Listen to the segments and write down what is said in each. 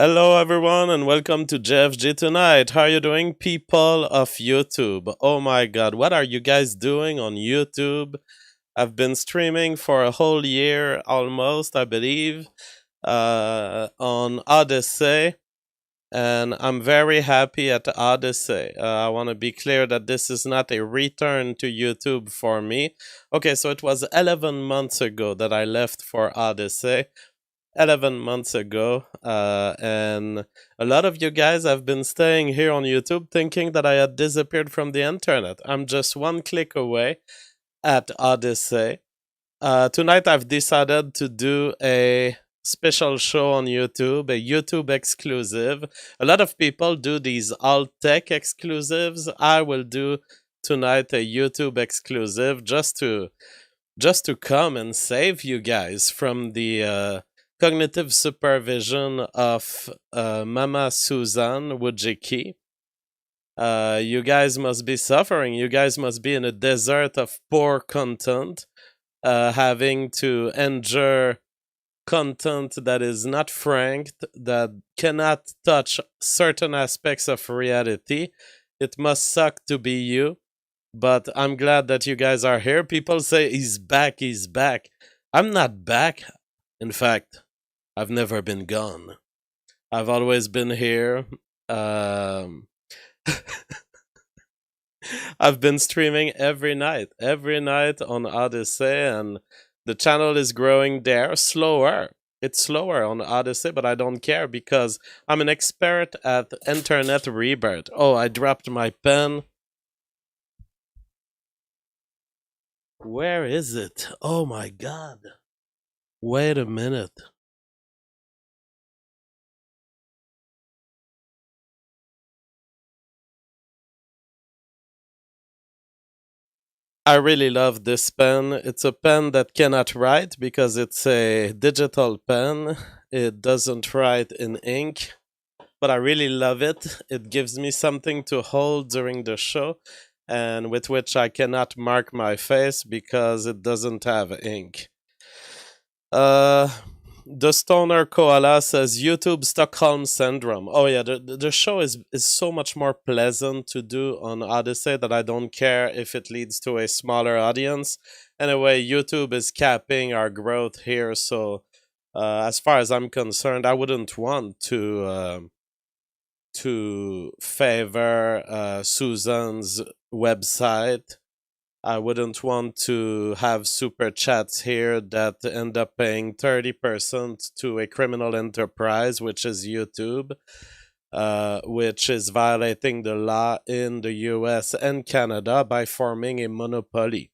Hello, everyone, and welcome to JFG tonight. How are you doing, people of YouTube? Oh my god, what are you guys doing on YouTube? I've been streaming for a whole year almost, I believe, on Odyssey, and I'm very happy at Odyssey. I want to be clear that this is not a return to YouTube for me. Okay, so it was 11 months ago that I left for Odyssey. 11 months ago, and a lot of you guys have been staying here on YouTube thinking that I had disappeared from the internet. I'm just one click away at Odyssey. Tonight I've decided to do a special show on YouTube, a YouTube exclusive. A lot of people do these alt tech exclusives. I will do tonight a YouTube exclusive just to come and save you guys from the cognitive supervision of Mama Susan Wojcicki. You guys must be suffering. You guys must be in a desert of poor content, having to endure content that is not franked, that cannot touch certain aspects of reality. It must suck to be you, but I'm glad that you guys are here. People say he's back, he's back. I'm not back. In fact, I've never been gone. I've always been here. Um, I've been streaming every night on Odyssey, and the channel is growing there slower. It's slower on Odyssey, but I don't care because I'm an expert at internet rebirth. Oh, I dropped my pen. Where is it? Oh my god. Wait a minute. I really love this pen. It's a pen that cannot write because it's a digital pen. It doesn't write in ink, but I really love it. It gives me something to hold during the show and with which I cannot mark my face because it doesn't have ink. Uh, the Stoner Koala says YouTube Stockholm Syndrome. Oh yeah, the show is so much more pleasant to do on Odyssey that I don't care if it leads to a smaller audience. Anyway, YouTube is capping our growth here, so as far as I'm concerned, I wouldn't want to favor Susan's website. I wouldn't want to have super chats here that end up paying 30% to a criminal enterprise, which is YouTube, which is violating the law in the US and Canada by forming a monopoly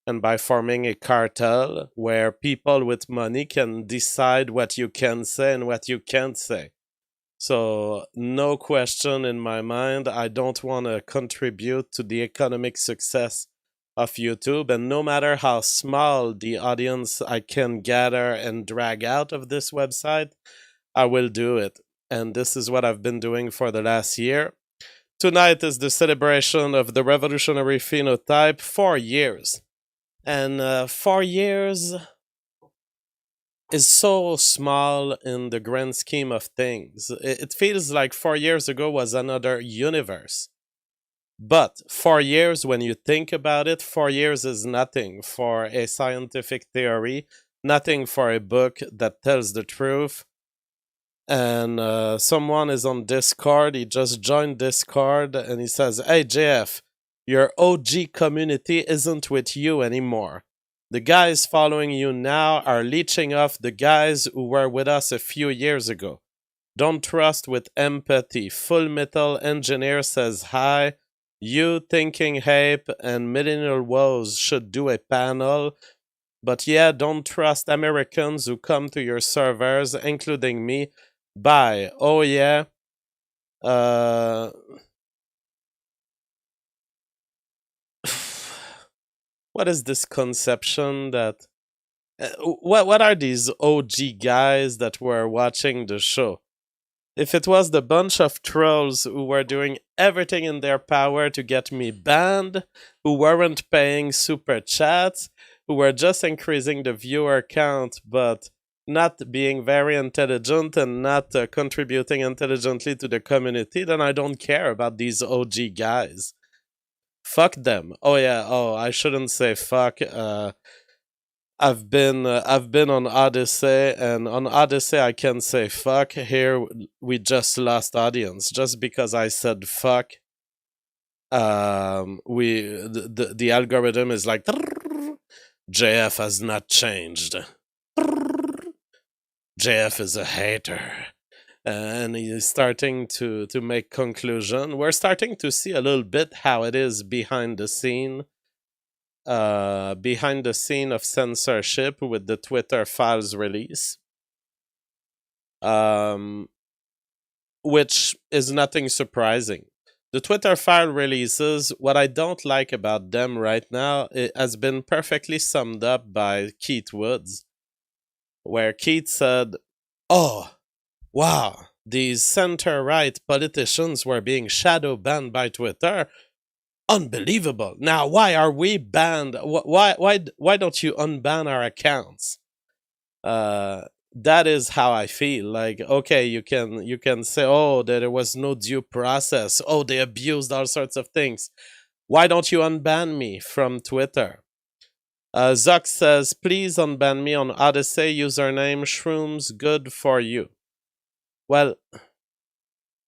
and by forming a cartel where people with money can decide what you can say and what you can't say. So, no question in my mind, I don't want to contribute to the economic success of YouTube. And no matter how small the audience I can gather and drag out of this website, I will do it. And this is what I've been doing for the last year. Tonight is the celebration of the Revolutionary Phenotype, 4 years. And 4 years is so small in the grand scheme of things. It feels like 4 years ago was another universe. But 4 years, when you think about it, 4 years is nothing for a scientific theory, nothing for a book that tells the truth. And someone is on Discord, he just joined Discord, and he says, "Hey, JF, your OG community isn't with you anymore. The guys following you now are leeching off the guys who were with us a few years ago. Don't trust with empathy. Full Metal Engineer says hi. You Thinking Hape and Millennial Woes should do a panel. But yeah, don't trust Americans who come to your servers, including me. Bye." Oh yeah. Uh what is this conception that what are these OG guys that were watching the show? If it was the bunch of trolls who were doing everything in their power to get me banned, who weren't paying super chats, who were just increasing the viewer count but not being very intelligent and not contributing intelligently to the community, then I don't care about these OG guys. Fuck them. Oh yeah. Oh, I shouldn't say fuck. I've been on Odyssey, and on Odyssey I can say fuck. Here we just lost audience just because I said fuck. The algorithm is like JF has not changed. JF is a hater. And he's starting to make conclusion. We're starting to see a little bit how it is behind the scene of censorship with the Twitter files release, which is nothing surprising. The Twitter file releases, what I don't like about them right now, it has been perfectly summed up by Keith Woods, where Keith said, "Oh, wow, these center-right politicians were being shadow banned by Twitter. Unbelievable. Now, why are we banned? Why don't you unban our accounts?" That is how I feel. Like, okay, you can say, oh, there was no due process. Oh, they abused all sorts of things. Why don't you unban me from Twitter? Zuck says, please unban me on Odyssey. Username Shrooms good for you. Well,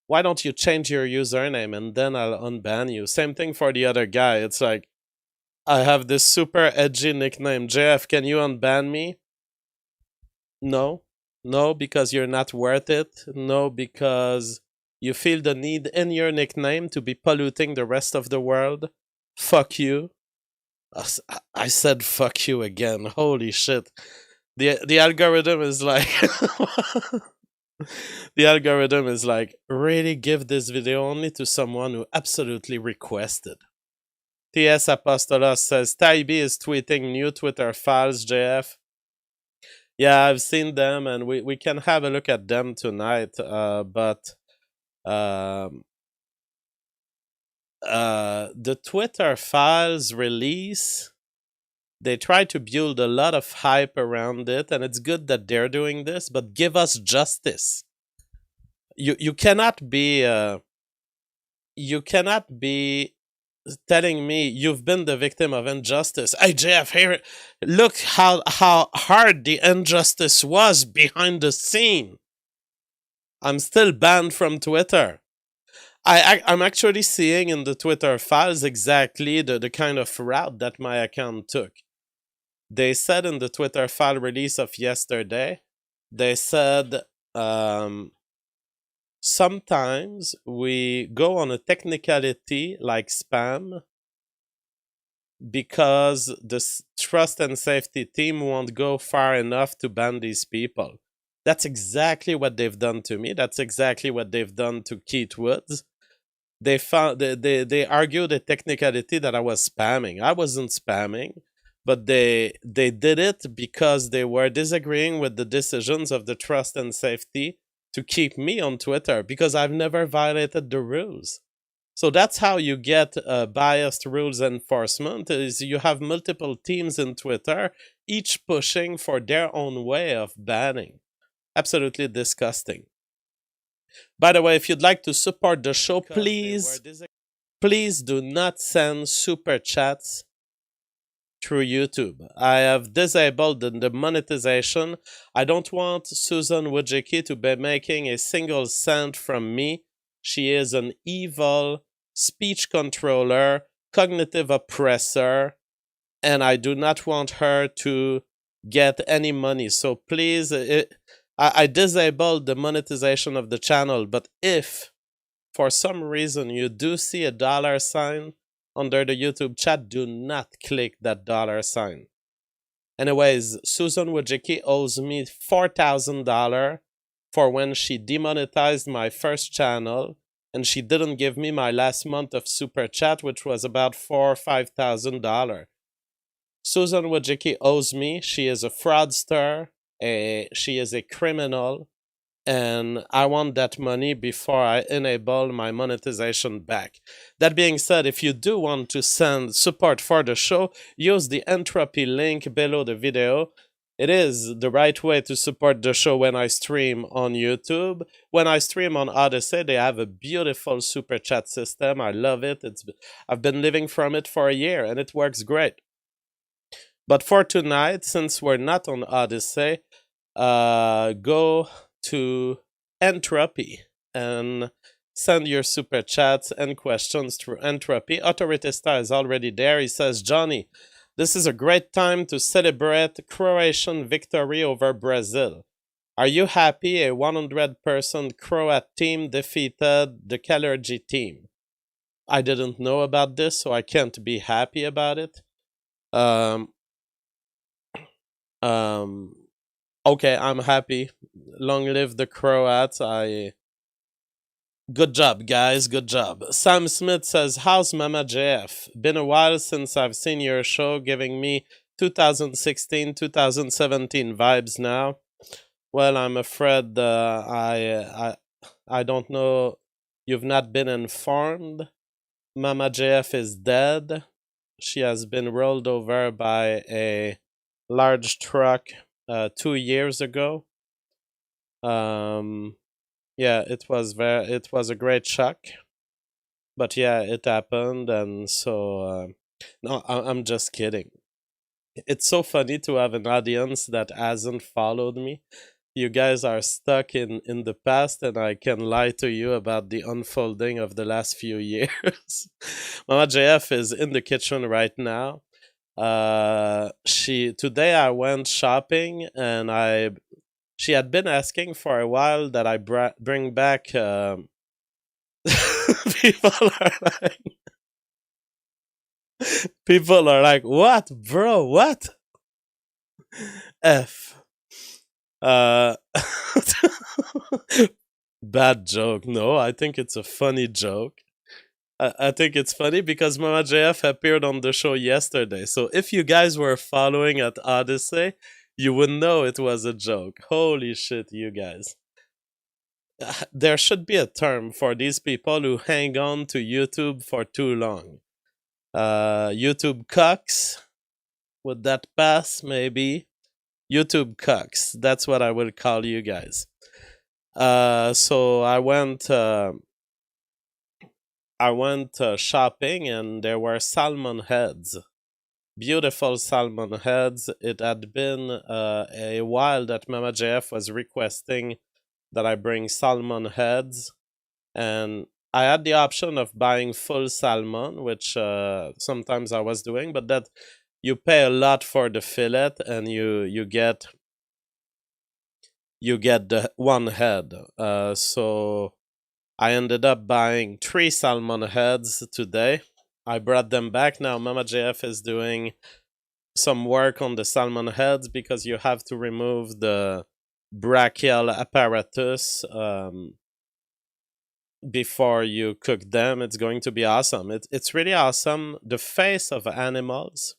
why don't you change your username and then I'll unban you? Same thing for the other guy. It's like, I have this super edgy nickname. JF, can you unban me? No. No, because you're not worth it. No, because you feel the need in your nickname to be polluting the rest of the world. Fuck you. I said fuck you again. Holy shit. The algorithm is like the algorithm is like, really give this video only to someone who absolutely requested. TS Apostolos says Taibi is tweeting new Twitter files, JF. Yeah, I've seen them, and we can have a look at them tonight. But the Twitter files release, they try to build a lot of hype around it, and it's good that they're doing this. But give us justice. You cannot be telling me you've been the victim of injustice. Hey, JF, here, look how hard the injustice was behind the scene. I'm still banned from Twitter. I'm actually seeing in the Twitter files exactly the kind of route that my account took. They said in the Twitter file release of yesterday, they said sometimes we go on a technicality like spam because the trust and safety team won't go far enough to ban these people. That's exactly what they've done to me. That's exactly what they've done to Keith Woods. They argued a technicality that I was spamming. I wasn't spamming, but they did it because they were disagreeing with the decisions of the trust and safety to keep me on Twitter because I've never violated the rules. So that's how you get biased rules enforcement, is you have multiple teams in Twitter, each pushing for their own way of banning. Absolutely disgusting. By the way, if you'd like to support the show, please do not send super chats through YouTube. I have disabled the monetization. I don't want Susan Wojcicki to be making a single cent from me. She is an evil speech controller, cognitive oppressor, and I do not want her to get any money. So please, I disabled the monetization of the channel, but if for some reason you do see a $sign under the YouTube chat, do not click that $sign. Anyways, Susan Wojcicki owes me $4,000 for when she demonetized my first channel, and she didn't give me my last month of super chat, which was about $4,000 or $5,000. Susan Wojcicki owes me. She is a fraudster. She is a criminal. And I want that money before I enable my monetization back. That being said, if you do want to send support for the show, use the entropy link below the video. It is the right way to support the show when I stream on YouTube. When I stream on Odyssey, they have a beautiful super chat system. I love it. I've been living from it for a year and it works great. But for tonight, since we're not on Odyssey, go to Entropy and send your super chats and questions through Entropy. Autoritista is already there. He says, Johnny, this is a great time to celebrate Croatian victory over Brazil. Are you happy a 100% Croat team defeated the Gariépy team? I didn't know about this, so I can't be happy about it. Um, um, okay, I'm happy. Long live the Croats. Good job, guys. Good job. Sam Smith says, how's Mama JF? Been a while since I've seen your show, giving me 2016, 2017 vibes now. Well, I'm afraid I don't know. You've not been informed. Mama JF is dead. She has been rolled over by a large truck 2 years ago. Yeah, it was a great shock. But yeah, it happened, and so no, I'm just kidding. It's so funny to have an audience that hasn't followed me. You guys are stuck in the past, and I can lie to you about the unfolding of the last few years. Mama JF is in the kitchen right now. She Today I went shopping, and she had been asking for a while that I bring back. People are like, people are like, what, bro? What? F. Uh, bad joke. No, I think it's a funny joke. I think it's funny because Mama JF appeared on the show yesterday. So if you guys were following at Odyssey, you would know it was a joke. Holy shit, you guys. There should be a term for these people who hang on to YouTube for too long. YouTube cucks. Would that pass? Maybe. YouTube cucks. That's what I will call you guys. So I went shopping, and there were salmon heads. Beautiful salmon heads. It had been a while that Mama JF was requesting that I bring salmon heads, and I had the option of buying full salmon, which sometimes I was doing, but that you pay a lot for the fillet, and you get the one head. So I ended up buying 3 salmon heads today. I brought them back. Now Mama JF is doing some work on the salmon heads because you have to remove the brachial apparatus before you cook them. It's going to be awesome. It's really awesome. The face of animals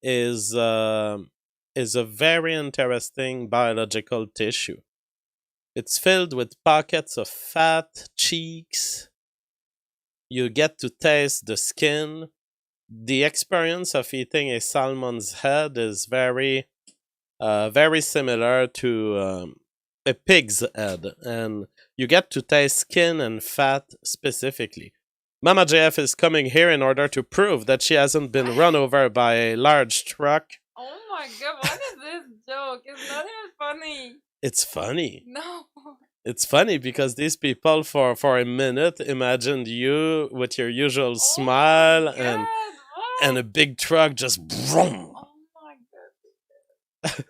is a very interesting biological tissue. It's filled with pockets of fat, cheeks. You get to taste the skin. The experience of eating a salmon's head is very similar to a pig's head, and you get to taste skin and fat specifically. Mama JF is coming here in order to prove that she hasn't been run over by a large truck. Oh my god, what is this joke? It's not even funny. It's funny. No. It's funny because these people for a minute imagined you with your usual smile Oh my god, and a big truck just vroom. Oh my god.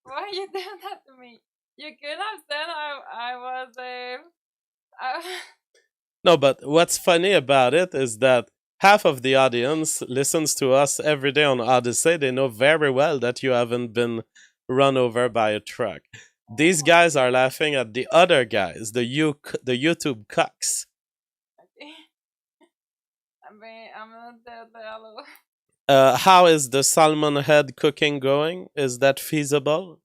Why are you doing that to me? You could have said I was No, but what's funny about it is that half of the audience listens to us every day on Odyssey. They know very well that you haven't been run over by a truck. These guys are laughing at the other guys, the YouTube cucks. I'm not that hello. How is the salmon head cooking going? Is that feasible?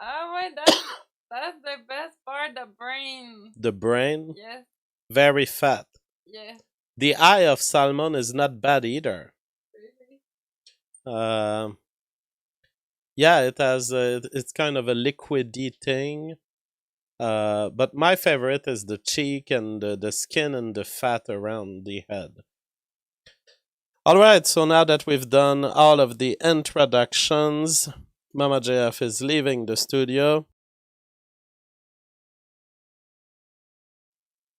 Oh wait, that's the best part, the brain. The brain? Yes. Very fat. Yes. The eye of salmon is not bad either. Really? Yeah, it has. It's kind of a liquidy thing. But my favorite is the cheek and the skin and the fat around the head. All right, so now that we've done all of the introductions, Mama JF is leaving the studio.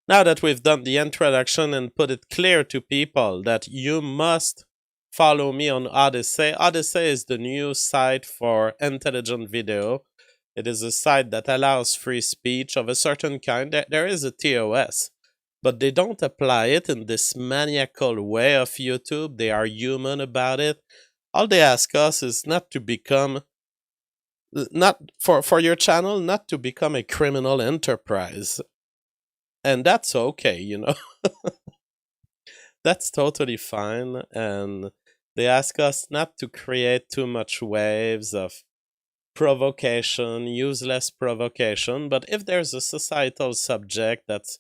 Now that we've done the introduction and put it clear to people that you must follow me on Odyssey. Odyssey is the new site for intelligent video. It is a site that allows free speech of a certain kind. There is a TOS, but they don't apply it in this maniacal way of YouTube. They are human about it. All they ask us is not to become, not for your channel, not to become a criminal enterprise. And that's okay, you know. That's totally fine. And they ask us not to create too much waves of provocation, useless provocation. But if there's a societal subject that's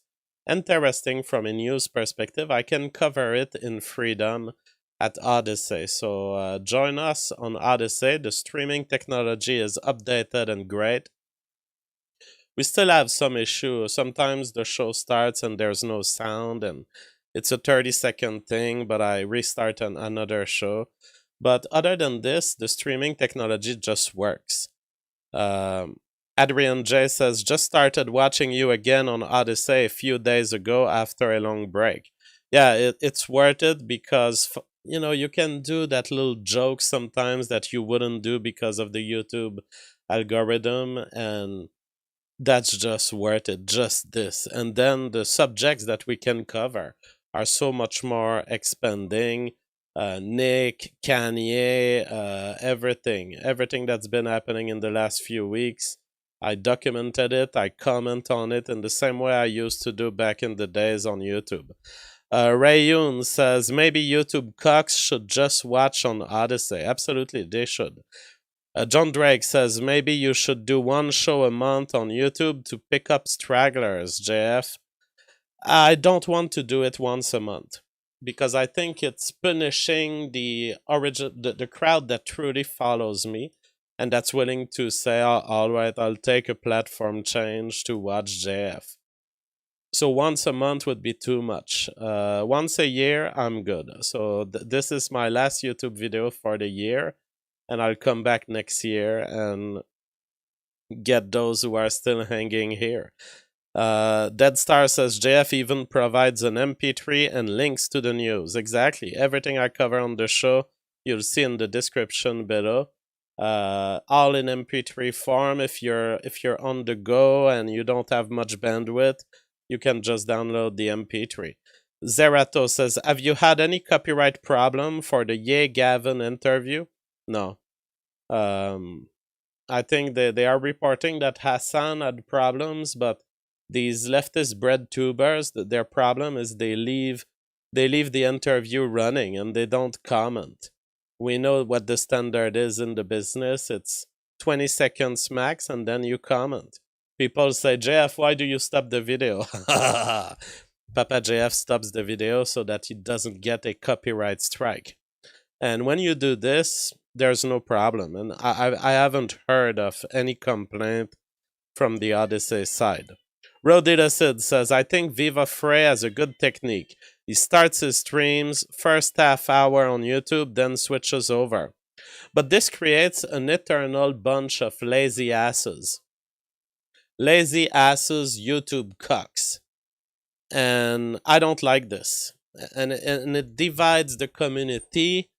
interesting from a news perspective, I can cover it in freedom at Odyssey. So join us on Odyssey. The streaming technology is updated and great. We still have some issue. Sometimes the show starts and there's no sound, and it's a 30-second thing, but I restart another show. But other than this, the streaming technology just works. Um, Adrian J says, just started watching you again on Odyssey a few days ago after a long break. Yeah, it's worth it because, you know, you can do that little joke sometimes that you wouldn't do because of the YouTube algorithm, and that's just worth it, just this. And then the subjects that we can cover are so much more expanding. Nick, Kanye, everything that's been happening in the last few weeks. I documented it, I comment on it in the same way I used to do back in the days on YouTube. Ray Yoon says maybe YouTube cocks should just watch on Odyssey. Absolutely, they should. John Drake says maybe you should do one show a month on YouTube to pick up stragglers, JF. I don't want to do it once a month because I think it's punishing the crowd that truly follows me and that's willing to say, oh, all right, I'll take a platform change to watch JF. So once a month would be too much. Once a year, I'm good. So this is my last YouTube video for the year, and I'll come back next year and get those who are still hanging here. Dead Star says JF even provides an MP3 and links to the news. Exactly. Everything I cover on the show, you'll see in the description below. All in MP3 form. If you're on the go and you don't have much bandwidth, you can just download the MP3. Zerato says, have you had any copyright problem for the Ye Gavin interview? No. I think they are reporting that Hassan had problems, but these leftist bread tubers, their problem is they leave the interview running and they don't comment. We know what the standard is in the business. It's 20 seconds max and then you comment. People say, JF, why do you stop the video? Papa JF stops the video so that he doesn't get a copyright strike. And when you do this, there's no problem. And I haven't heard of any complaint from the Odyssey side. Rodita Sid says, I think Viva Frey has a good technique. He starts his streams, first half hour on YouTube, then switches over. But this creates an eternal bunch of lazy asses. Lazy asses YouTube cucks. And I don't like this. And it divides the community.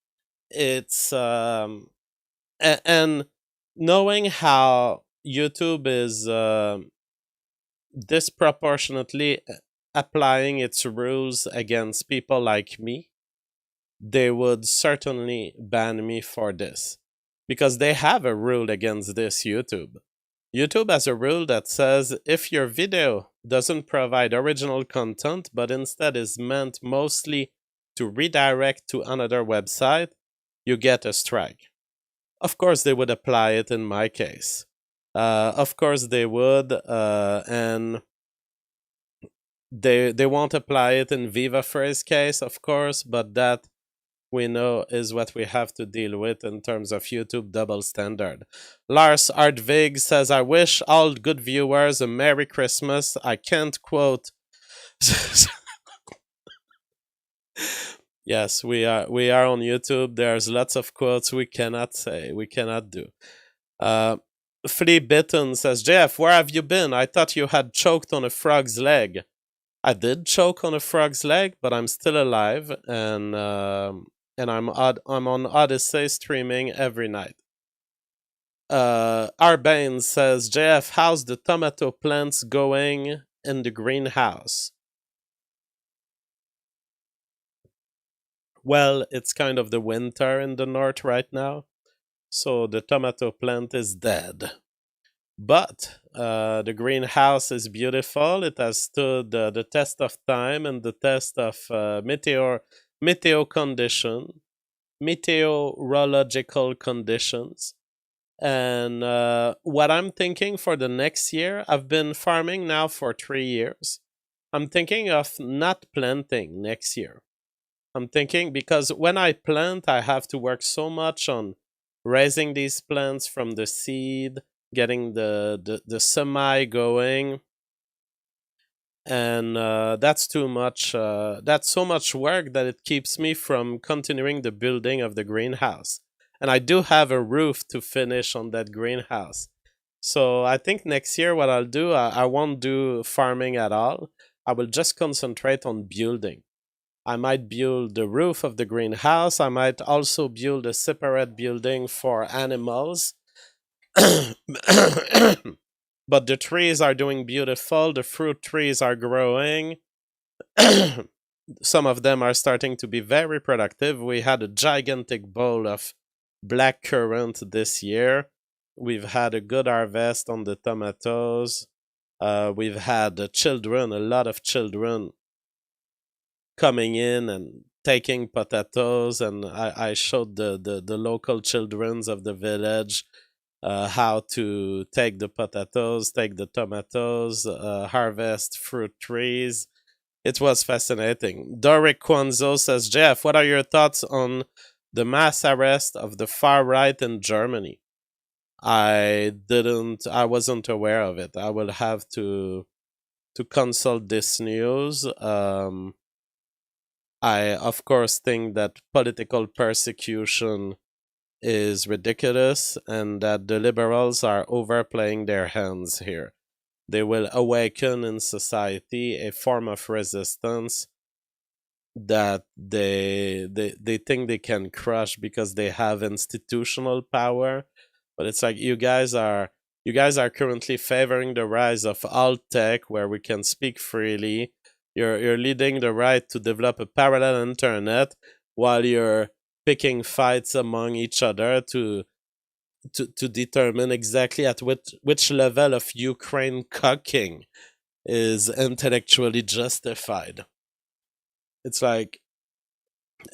It's and knowing how YouTube is disproportionately applying its rules against people like me, they would certainly ban me for this because they have a rule against this. YouTube has a rule that says if your video doesn't provide original content but instead is meant mostly to redirect to another website, you get a strike. Of course, they would apply it in my case. Of course, they would, and they won't apply it in Viva Frey's case, of course, but that we know is what we have to deal with in terms of YouTube double standard. Lars Ardvig says, I wish all good viewers a Merry Christmas. I can't quote. Yes, we are on YouTube. There's lots of quotes we cannot say, we cannot do. Uh, Flea Bitten says, Jeff, where have you been? I thought you had choked on a frog's leg. I did choke on a frog's leg, but I'm still alive, and I'm on Odyssey streaming every night. Arbane says, JF, how's the tomato plants going in the greenhouse? Well, it's kind of the winter in the north right now, so the tomato plant is dead. But the greenhouse is beautiful. It has stood the test of time and the test of meteorological conditions. And what I'm thinking for the next year, I've been farming now for 3 years. I'm thinking of not planting next year. I'm thinking because when I plant, I have to work so much on raising these plants from the seed, getting the semi going, and that's too much. That's so much work that it keeps me from continuing the building of the greenhouse. And I do have a roof to finish on that greenhouse. So I think next year what I'll do, I won't do farming at all. I will just concentrate on building. I might build the roof of the greenhouse. I might also build a separate building for animals. But the trees are doing beautiful. The fruit trees are growing. Some of them are starting to be very productive. We had a gigantic bowl of black currant this year. We've had a good harvest on the tomatoes. We've had children, a lot of children coming in and taking potatoes, and I showed the local childrens of the village how to take the potatoes, take the tomatoes, harvest fruit trees. It was fascinating. Doric Kwanzo says, Jeff, what are your thoughts on the mass arrest of the far right in Germany? I wasn't aware of it. I will have to consult this news. I, of course, think that political persecution is ridiculous and that the liberals are overplaying their hands here. They will awaken in society a form of resistance that they think they can crush because they have institutional power. But it's like you guys are currently favoring the rise of alt tech where we can speak freely. You're leading the right to develop a parallel internet while you're picking fights among each other to determine exactly at which level of Ukraine cucking is intellectually justified. It's like,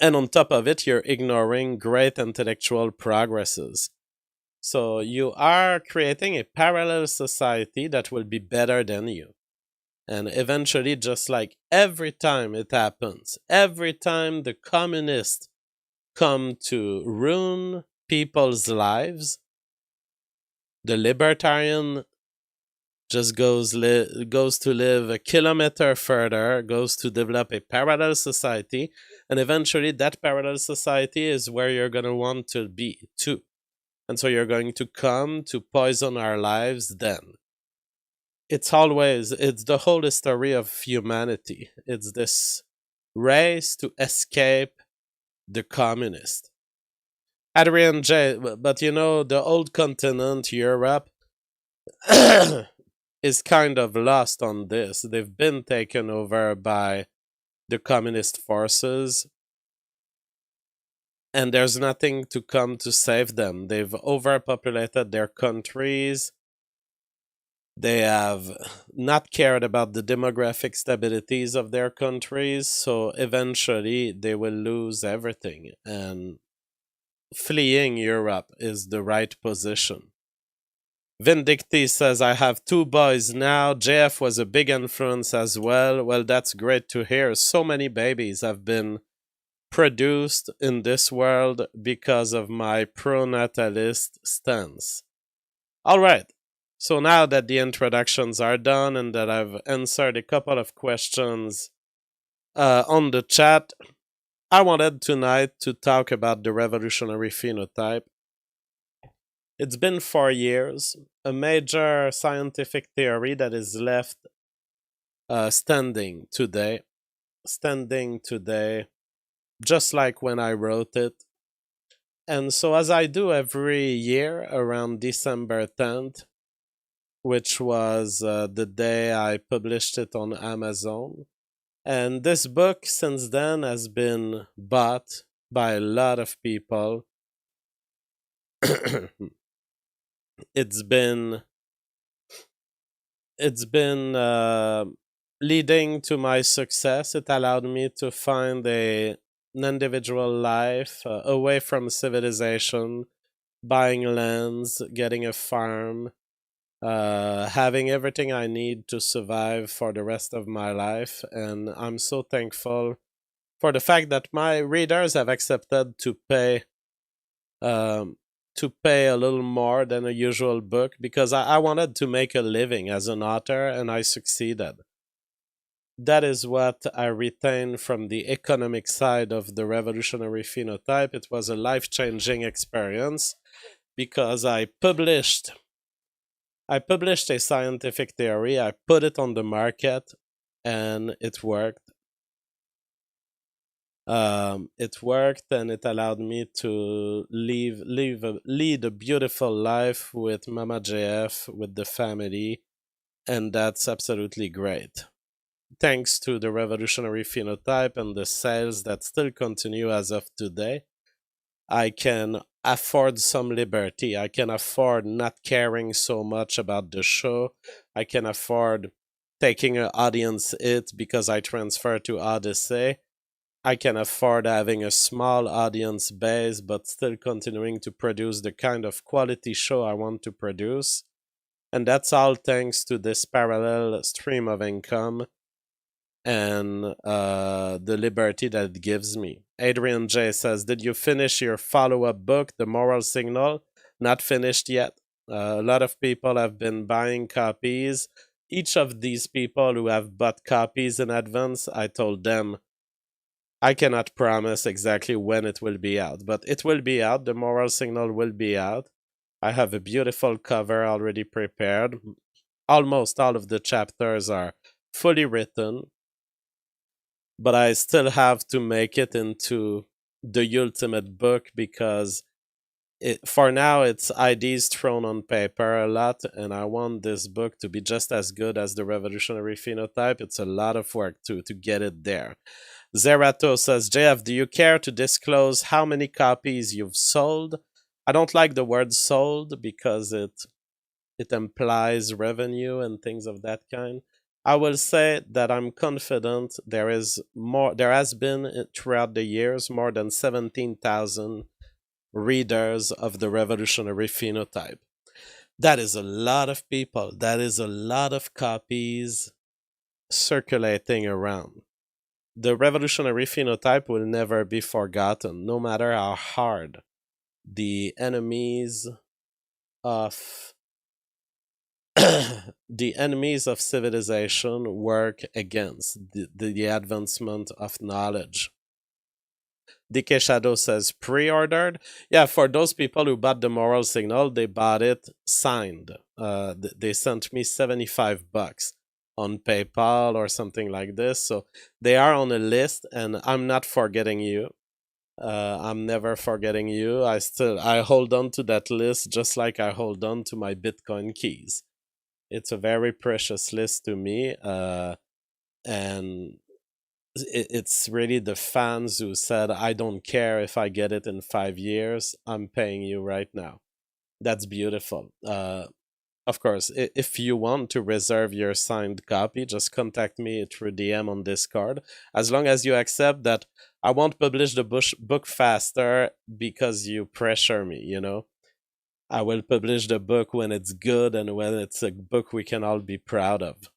and on top of it, you're ignoring great intellectual progresses. So you are creating a parallel society that will be better than you. And eventually, just like every time it happens, every time the communists come to ruin people's lives, the libertarian just goes to live a kilometer further, goes to develop a parallel society, and eventually that parallel society is where you're going to want to be too. And so you're going to come to poison our lives then. It's the whole history of humanity. It's this race to escape the communist. Adrian J, but the old continent, Europe, is kind of lost on this. They've been taken over by the communist forces, and there's nothing to come to save them. They've overpopulated their countries. They have not cared about the demographic stabilities of their countries, so eventually they will lose everything. And fleeing Europe is the right position. Vindicti says, I have 2 boys now. JF was a big influence as well. Well, that's great to hear. So many babies have been produced in this world because of my pro-natalist stance. All right. So now that the introductions are done and that I've answered a couple of questions on the chat, I wanted tonight to talk about the revolutionary phenotype. It's been 4 years, a major scientific theory that is left standing today. Standing today, just like when I wrote it. And so, as I do every year around December 10th, which was the day I published it on Amazon. And this book since then has been bought by a lot of people. it's been it's been leading to my success. It allowed me to find an individual life away from civilization, buying lands, getting a farm, having everything I need to survive for the rest of my life. And I'm so thankful for the fact that my readers have accepted um, to pay a little more than a usual book because I wanted to make a living as an author and I succeeded. That is what I retain from the economic side of the revolutionary phenotype. It was a life changing experience because I published a scientific theory, I put it on the market, and it worked. It worked, and it allowed me to lead a beautiful life with Mama JF, with the family, and that's absolutely great. Thanks to the revolutionary phenotype and the sales that still continue as of today, I can afford some liberty. I can afford not caring so much about the show. I can afford taking an audience hit because I transfer to Odyssey. I can afford having a small audience base but still continuing to produce the kind of quality show I want to produce. And that's all thanks to this parallel stream of income and the liberty that it gives me. Adrian J says, "Did you finish your follow-up book, The Moral Signal?" Not finished yet. A lot of people have been buying copies. Each of these people who have bought copies in advance, I told them I cannot promise exactly when it will be out, but it will be out. The Moral Signal will be out. I have a beautiful cover already prepared. Almost all of the chapters are fully written, but I still have to make it into the ultimate book because for now it's ideas thrown on paper a lot, and I want this book to be just as good as the Revolutionary Phenotype. It's a lot of work to get it there. Zerato says, "JF, do you care to disclose how many copies you've sold?" I don't like the word sold because it implies revenue and things of that kind. I will say that I'm confident there has been throughout the years more than 17,000 readers of the Revolutionary Phenotype. That is a lot of people. That is a lot of copies circulating around. The Revolutionary Phenotype will never be forgotten, no matter how hard the enemies of the enemies of civilization work against the advancement of knowledge. DK Shadow says pre-ordered. Yeah, for those people who bought the Moral Signal, they bought it signed. They sent me $75 on PayPal or something like this. So they are on a list, and I'm not forgetting you. I'm never forgetting you. I hold on to that list just like I hold on to my Bitcoin keys. It's a very precious list to me, and it's really the fans who said, "I don't care if I get it in 5 years. I'm paying you right now." That's beautiful. Of course, if you want to reserve your signed copy, just contact me through DM on Discord. As long as you accept that I won't publish the book faster because you pressure me, you know? I will publish the book when it's good and when it's a book we can all be proud of.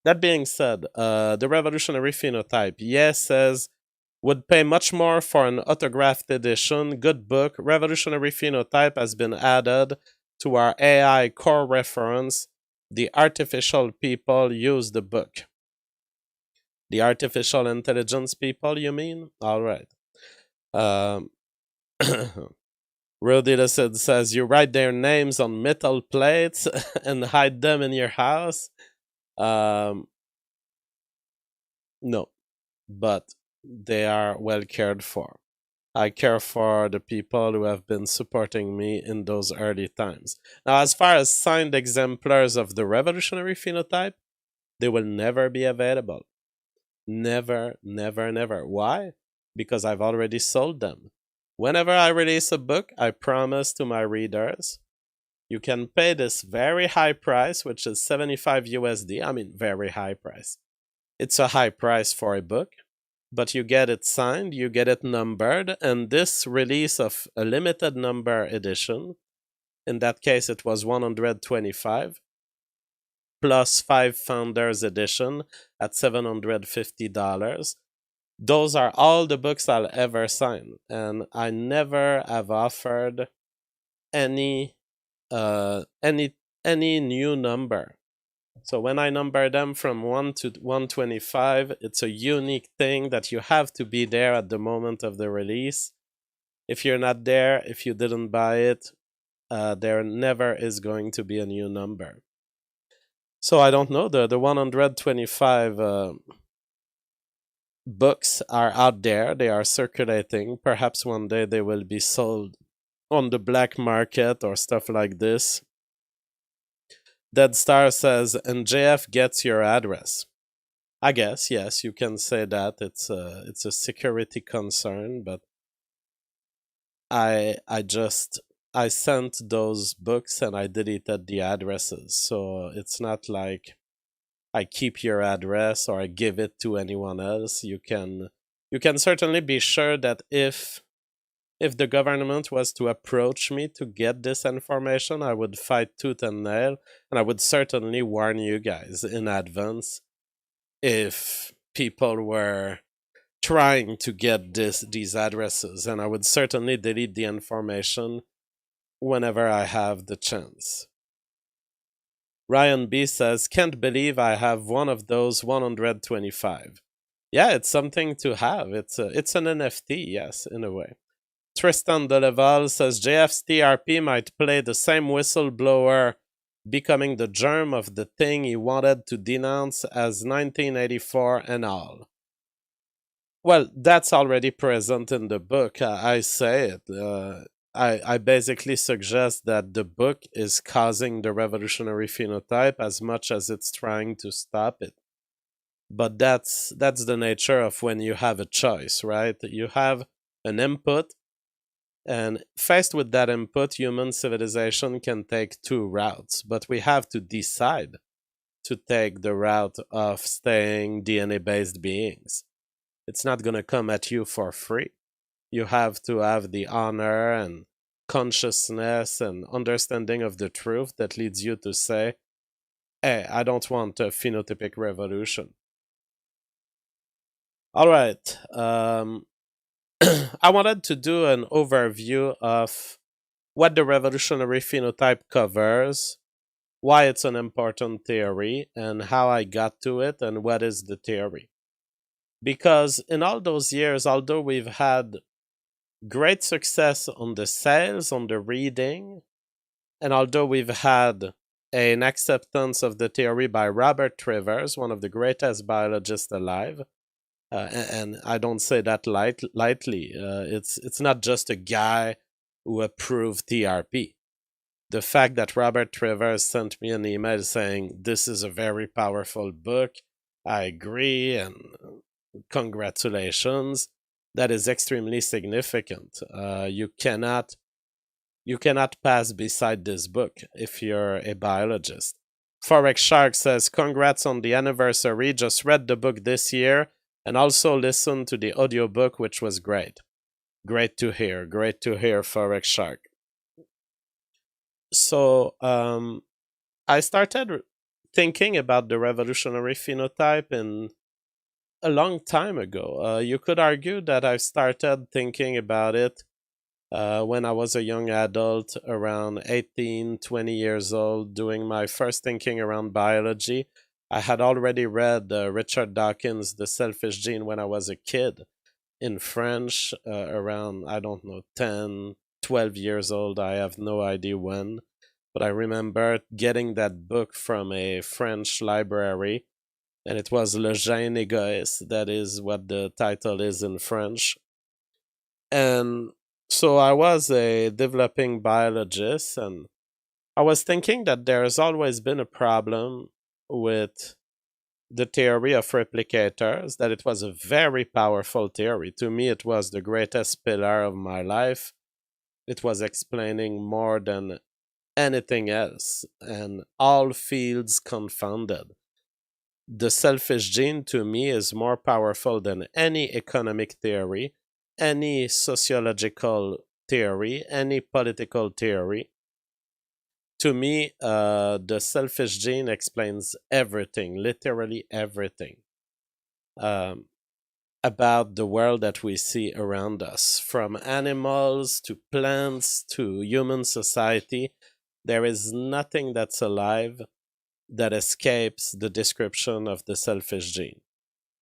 That being said, the Revolutionary Phenotype, yes, says Would pay much more for an autographed edition. Good book. Revolutionary Phenotype has been added to our AI core reference. The artificial people use the book. The artificial intelligence people, you mean? All right. Um, Real Data says you write their names on metal plates and hide them in your house. Um, no, but they are well cared for. I care for the people who have been supporting me in those early times. Now, as far as signed exemplars of the Revolutionary Phenotype, they will never be available. Never, never, never. Why? Because I've already sold them. Whenever I release a book, I promise to my readers, you can pay this very high price, which is 75 USD. I mean, very high price. It's a high price for a book, but you get it signed, you get it numbered, and this release of a limited number edition, in that case it was 125, plus 5 Founders Edition at $750. Those are all the books I'll ever sign, and I never have offered any uh any any new number. So when I number them from 1 to 125, it's a unique thing that you have to be there at the moment of the release. If you're not there, if you didn't buy it, there never is going to be a new number. So I don't know, the 125 books are out there, they are circulating. Perhaps one day they will be sold on the black market or stuff like this. Dead Star says, and JF gets your address. I guess, yes, you can say that. It's a security concern, but I just I sent those books and I deleted the addresses. So it's not like I keep your address or I give it to anyone else. You can certainly be sure that if the government was to approach me to get this information, I would fight tooth and nail, and I would certainly warn you guys in advance if people were trying to get these addresses, and I would certainly delete the information whenever I have the chance. Ryan B says, can't believe I have one of those 125. Yeah, it's something to have. It's an NFT, yes, in a way. Tristan Deleval says JF's TRP might play the same whistleblower becoming the germ of the thing he wanted to denounce as 1984 and all. Well, that's already present in the book. I say it. I basically suggest that the book is causing the revolutionary phenotype as much as it's trying to stop it. But that's the nature of when you have a choice, right? You have an input, and faced with that input, human civilization can take two routes. But we have to decide to take the route of staying DNA-based beings. It's not going to come at you for free. You have to have the honor and consciousness and understanding of the truth that leads you to say, hey, I don't want a phenotypic revolution. All right. I wanted to do an overview of what the revolutionary phenotype covers, why it's an important theory, and how I got to it, and what is the theory. Because in all those years, although we've had great success on the sales, on the reading, and although we've had an acceptance of the theory by Robert Trivers, one of the greatest biologists alive, and I don't say that lightly. It's not just a guy who approved TRP. The fact that Robert Trivers sent me an email saying this is a very powerful book, I agree, and congratulations, that is extremely significant. You cannot pass beside this book if you're a biologist. Forex Shark says, congrats on the anniversary. Just read the book this year and also listened to the audiobook, which was great. Great to hear. Great to hear, Forex Shark. So I started thinking about the revolutionary phenotype in a long time ago. You could argue that I started thinking about it when I was a young adult, around 18, 20 years old, doing my first thinking around biology. I had already read Richard Dawkins' The Selfish Gene when I was a kid in French, around, I don't know, 10, 12 years old. I have no idea when. But I remember getting that book from a French library, and it was Le Gène Égoïste. That is what the title is in French. And so I was a developing biologist, and I was thinking that there has always been a problem with the theory of replicators, that it was a very powerful theory. To me, it was the greatest pillar of my life. It was explaining more than anything else, and all fields confounded. The selfish gene to me is more powerful than any economic theory, any sociological theory, any political theory. To me, the selfish gene explains everything, literally everything, um, about the world that we see around us, from animals to plants to human society. There is nothing that's alive that escapes the description of the selfish gene.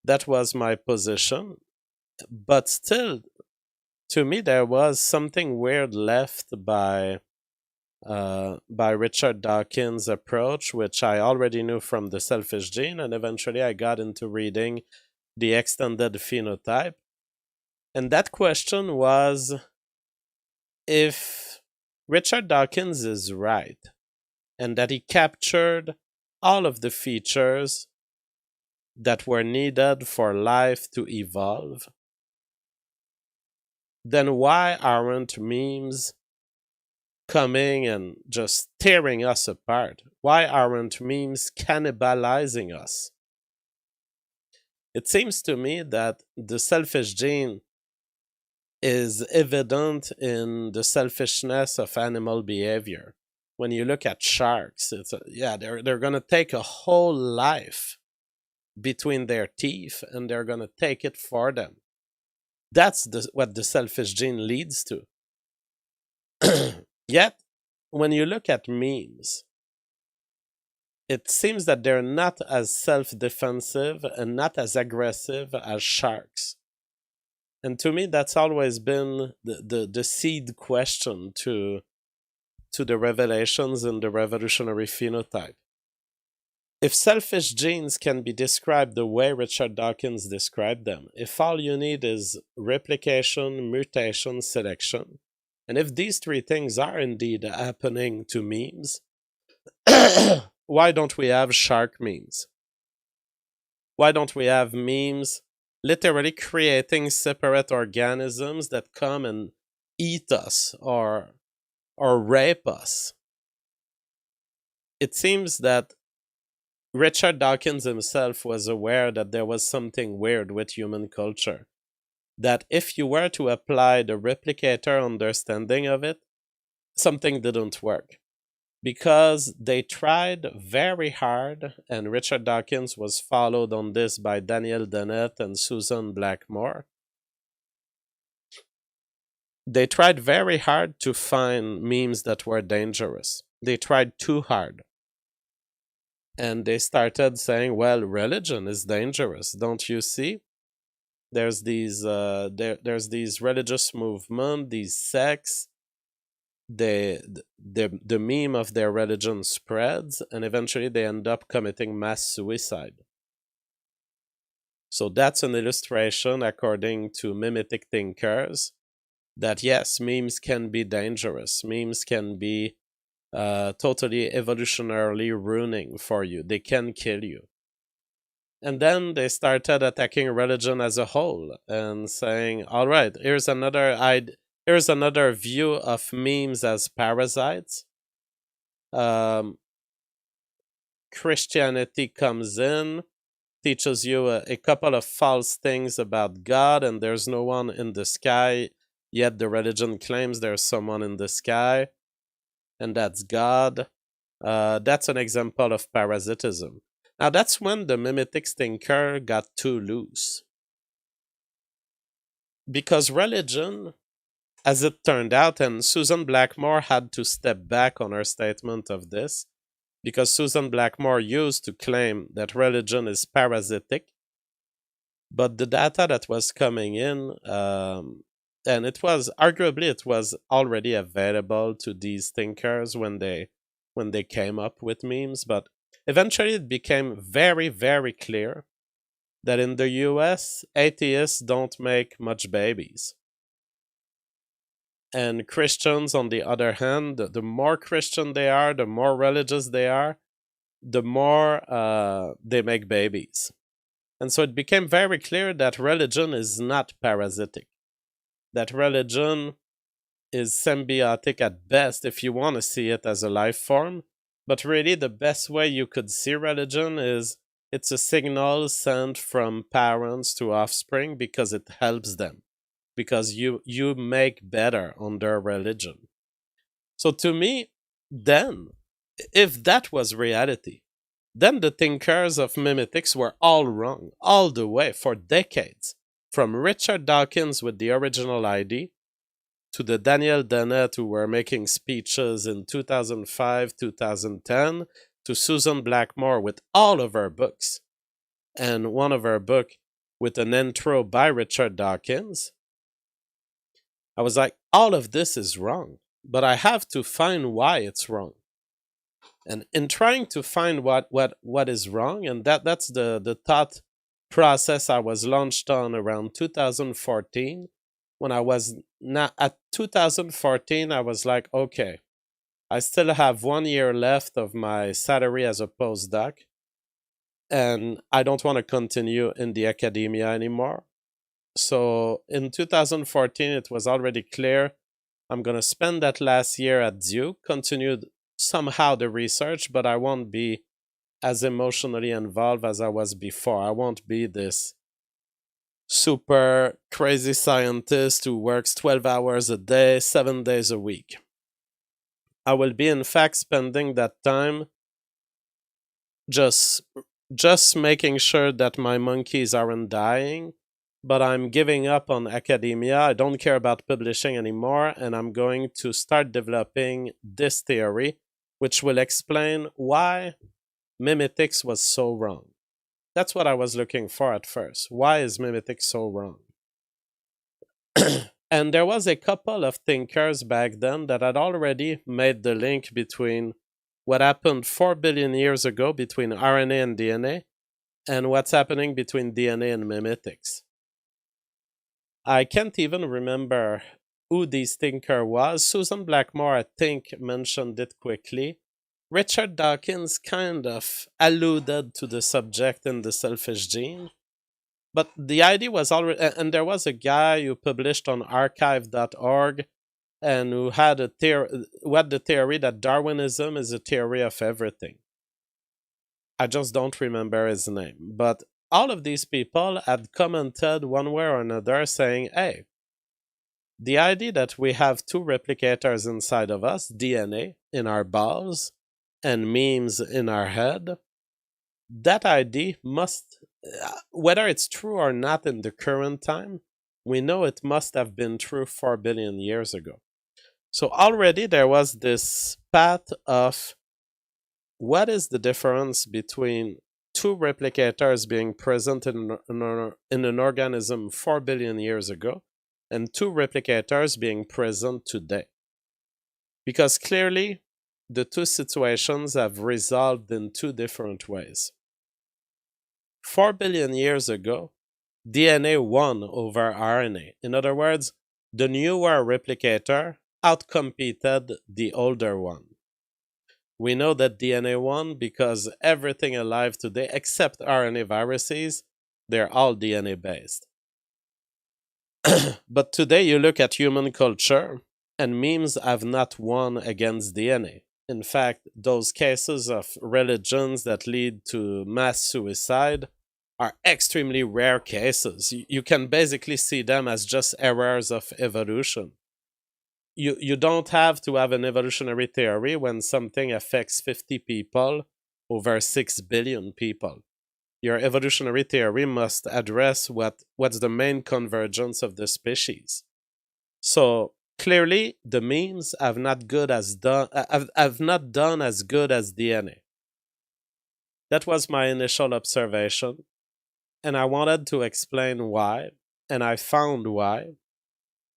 That was my position, but still, to me, there was something weird left by Richard Dawkins' approach, which I already knew from the selfish gene, and eventually I got into reading the extended phenotype. And that question was, if Richard Dawkins is right, and that he captured all of the features that were needed for life to evolve, then why aren't memes coming and just tearing us apart? Why aren't memes cannibalizing us? It seems to me that the selfish gene is evident in the selfishness of animal behavior. When you look at sharks, they're gonna take a whole life between their teeth, and they're gonna take it for them. That's what the selfish gene leads to. Yet, when you look at memes, it seems that they're not as self-defensive and not as aggressive as sharks. And to me, that's always been the seed question to the revelations in the Revolutionary Phenotype. If selfish genes can be described the way Richard Dawkins described them, if all you need is replication, mutation, selection, and if these three things are indeed happening to memes, why don't we have shark memes? Why don't we have memes literally creating separate organisms that come and eat us or rape us? It seems that Richard Dawkins himself was aware that there was something weird with human culture. That if you were to apply the replicator understanding of it, something didn't work. Because they tried very hard, and Richard Dawkins was followed on this by Daniel Dennett and Susan Blackmore. They tried very hard to find memes that were dangerous. They tried too hard. And they started saying, well, religion is dangerous, don't you see? There's there's these religious movements, these sects. The meme of their religion spreads, and eventually they end up committing mass suicide. So that's an illustration, according to mimetic thinkers, that yes, memes can be dangerous. Memes can be totally evolutionarily ruining for you. They can kill you. And then they started attacking religion as a whole and saying, all right, here's another view of memes as parasites. Christianity comes in, teaches you a couple of false things about God, and there's no one in the sky, yet the religion claims there's someone in the sky, and that's God. That's an example of parasitism. Now that's when the mimetic thinker got too loose. Because religion, as it turned out, and Susan Blackmore had to step back on her statement of this, because Susan Blackmore used to claim that religion is parasitic, but the data that was coming in, and it was already available to these thinkers when they came up with memes, but eventually it became very, very clear that in the US, atheists don't make much babies. And Christians, on the other hand, the more Christian they are, the more religious they are, the more they make babies. And so it became very clear that religion is not parasitic, that religion is symbiotic at best if you want to see it as a life form. But really, the best way you could see religion is it's a signal sent from parents to offspring because it helps them, because you make better on their religion. So to me, then, if that was reality, then the thinkers of mimetics were all wrong, all the way for decades. From Richard Dawkins with the original ID to the Daniel Dennett who were making speeches in 2005, 2010, to Susan Blackmore with all of her books, and one of her book with an intro by Richard Dawkins. I was like, all of this is wrong, but I have to find why it's wrong. And in trying to find what is wrong, and that's the thought process I was launched on around 2014. When I was not at 2014, I was like, okay, I still have 1 year left of my salary as a postdoc, and I don't want to continue in the academia anymore. So in 2014, it was already clear I'm going to spend that last year at Duke, continue somehow the research, but I won't be as emotionally involved as I was before. I won't be this super crazy scientist who works 12 hours a day, 7 days a week. I will be, in fact, spending that time just making sure that my monkeys aren't dying, but I'm giving up on academia. I don't care about publishing anymore, and I'm going to start developing this theory, which will explain why mimetics was so wrong. That's what I was looking for at first. Why is mimetics so wrong? And there was a couple of thinkers back then that had already made the link between what happened 4 billion years ago between RNA and DNA and what's happening between DNA and mimetics. I can't even remember who this thinker was. Susan Blackmore, I think, mentioned it quickly. Richard Dawkins kind of alluded to the subject in The Selfish Gene. But the idea was already, and there was a guy who published on archive.org and who had the theory that Darwinism is a theory of everything. I just don't remember his name. But all of these people had commented one way or another saying, hey, the idea that we have two replicators inside of us, DNA in our balls and memes in our head, that idea must, whether it's true or not in the current time, we know it must have been true 4 billion years ago. So already there was this path of what is the difference between two replicators being present in an organism 4 billion years ago and two replicators being present today. Because clearly, the two situations have resolved in two different ways. 4 billion years ago, DNA won over RNA. In other words, the newer replicator outcompeted the older one. We know that DNA won because everything alive today, except RNA viruses, they're all DNA based. But today you look at human culture, and memes have not won against DNA. In fact, those cases of religions that lead to mass suicide are extremely rare cases. You can basically see them as just errors of evolution. You don't have to have an evolutionary theory when something affects 50 people over 6 billion people. Your evolutionary theory must address what's the main convergence of the species. So clearly, the memes have not done as good as DNA. That was my initial observation, and I wanted to explain why, and I found why,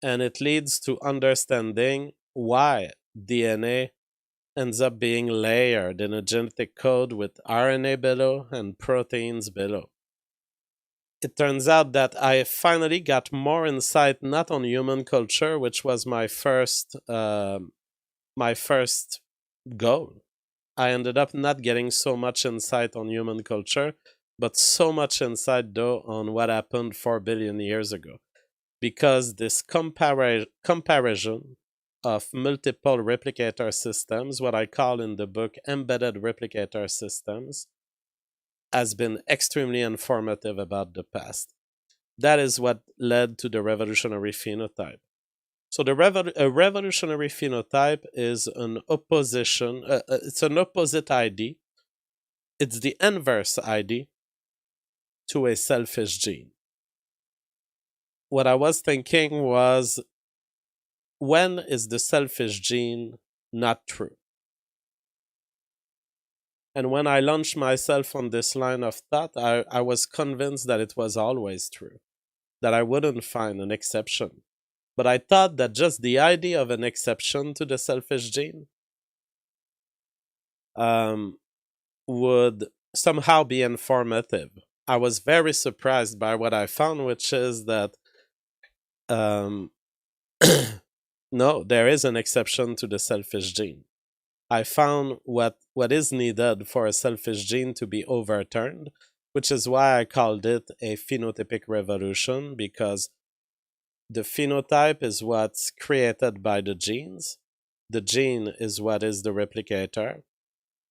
and it leads to understanding why DNA ends up being layered in a genetic code with RNA below and proteins below. It turns out that I finally got more insight not on human culture, which was my first goal. I ended up not getting so much insight on human culture, but so much insight though on what happened 4 billion years ago. Because this comparison of multiple replicator systems, what I call in the book embedded replicator systems, has been extremely informative about the past. That is what led to the revolutionary phenotype. So a revolutionary phenotype is an opposition. It's an opposite ID. It's the inverse ID to a selfish gene. What I was thinking was, when is the selfish gene not true? And when I launched myself on this line of thought, I was convinced that it was always true, that I wouldn't find an exception. But I thought that just the idea of an exception to the selfish gene would somehow be informative. I was very surprised by what I found, which is that um, no, there is an exception to the selfish gene. I found what is needed for a selfish gene to be overturned, which is why I called it a phenotypic revolution, because the phenotype is what's created by the genes. The gene is what is the replicator.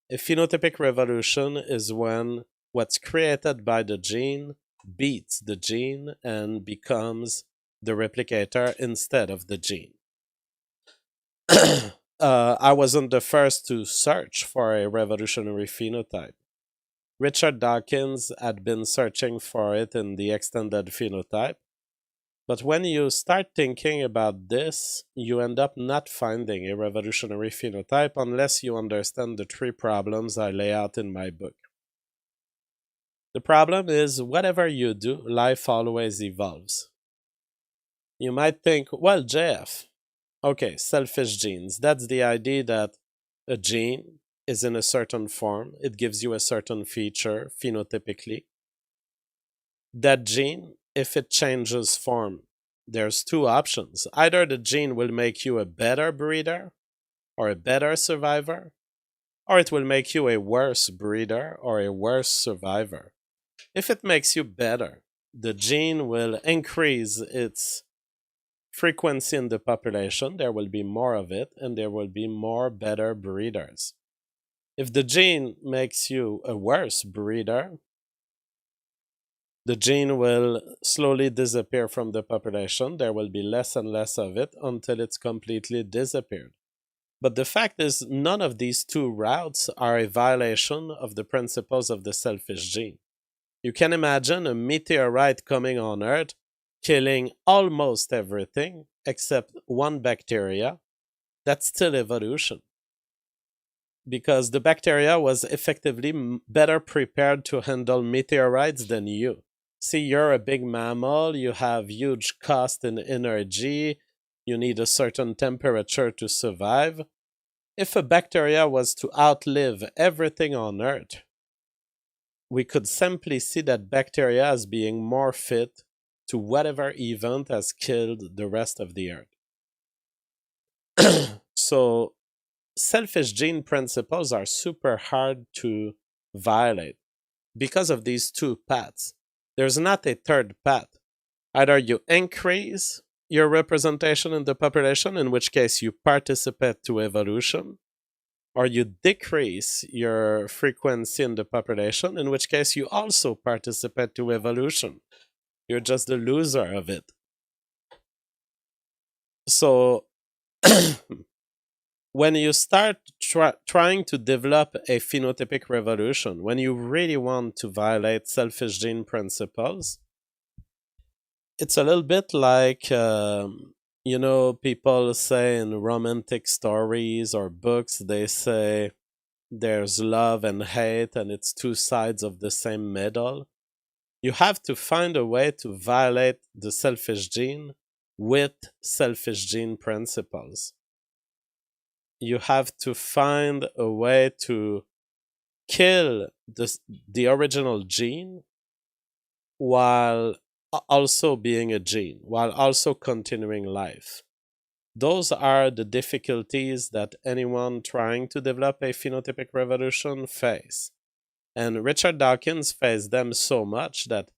A phenotypic revolution is when what's created by the gene beats the gene and becomes the replicator instead of the gene. I wasn't the first to search for a revolutionary phenotype. Richard Dawkins had been searching for it in the extended phenotype. But when you start thinking about this, you end up not finding a revolutionary phenotype unless you understand the 3 problems I lay out in my book. The problem is, whatever you do, life always evolves. You might think, well, JF, okay, selfish genes. That's the idea that a gene is in a certain form. It gives you a certain feature phenotypically. That gene, if it changes form, there's 2 options. Either the gene will make you a better breeder or a better survivor, or it will make you a worse breeder or a worse survivor. If it makes you better, the gene will increase its frequency in the population, there will be more of it, and there will be more better breeders. If the gene makes you a worse breeder, the gene will slowly disappear from the population. There will be less and less of it until it's completely disappeared. But the fact is, none of these 2 routes are a violation of the principles of the selfish gene. You can imagine a meteorite coming on Earth, killing almost everything except 1 bacteria. That's still evolution, because the bacteria was effectively better prepared to handle meteorites than you. See, you're a big mammal, you have huge cost in energy, you need a certain temperature to survive. If a bacteria was to outlive everything on Earth, we could simply see that bacteria as being more fit to whatever event has killed the rest of the Earth. So, selfish gene principles are super hard to violate because of these 2 paths. There's not a third path. Either you increase your representation in the population, in which case you participate to evolution, or you decrease your frequency in the population, in which case you also participate to evolution. You're just the loser of it. So when you start trying to develop a phenotypic revolution, when you really want to violate selfish gene principles, it's a little bit like, people say in romantic stories or books, they say there's love and hate and it's two sides of the same medal. You have to find a way to violate the selfish gene with selfish gene principles. You have to find a way to kill the original gene while also being a gene, while also continuing life. Those are the difficulties that anyone trying to develop a phenotypic revolution face. And Richard Dawkins faced them so much that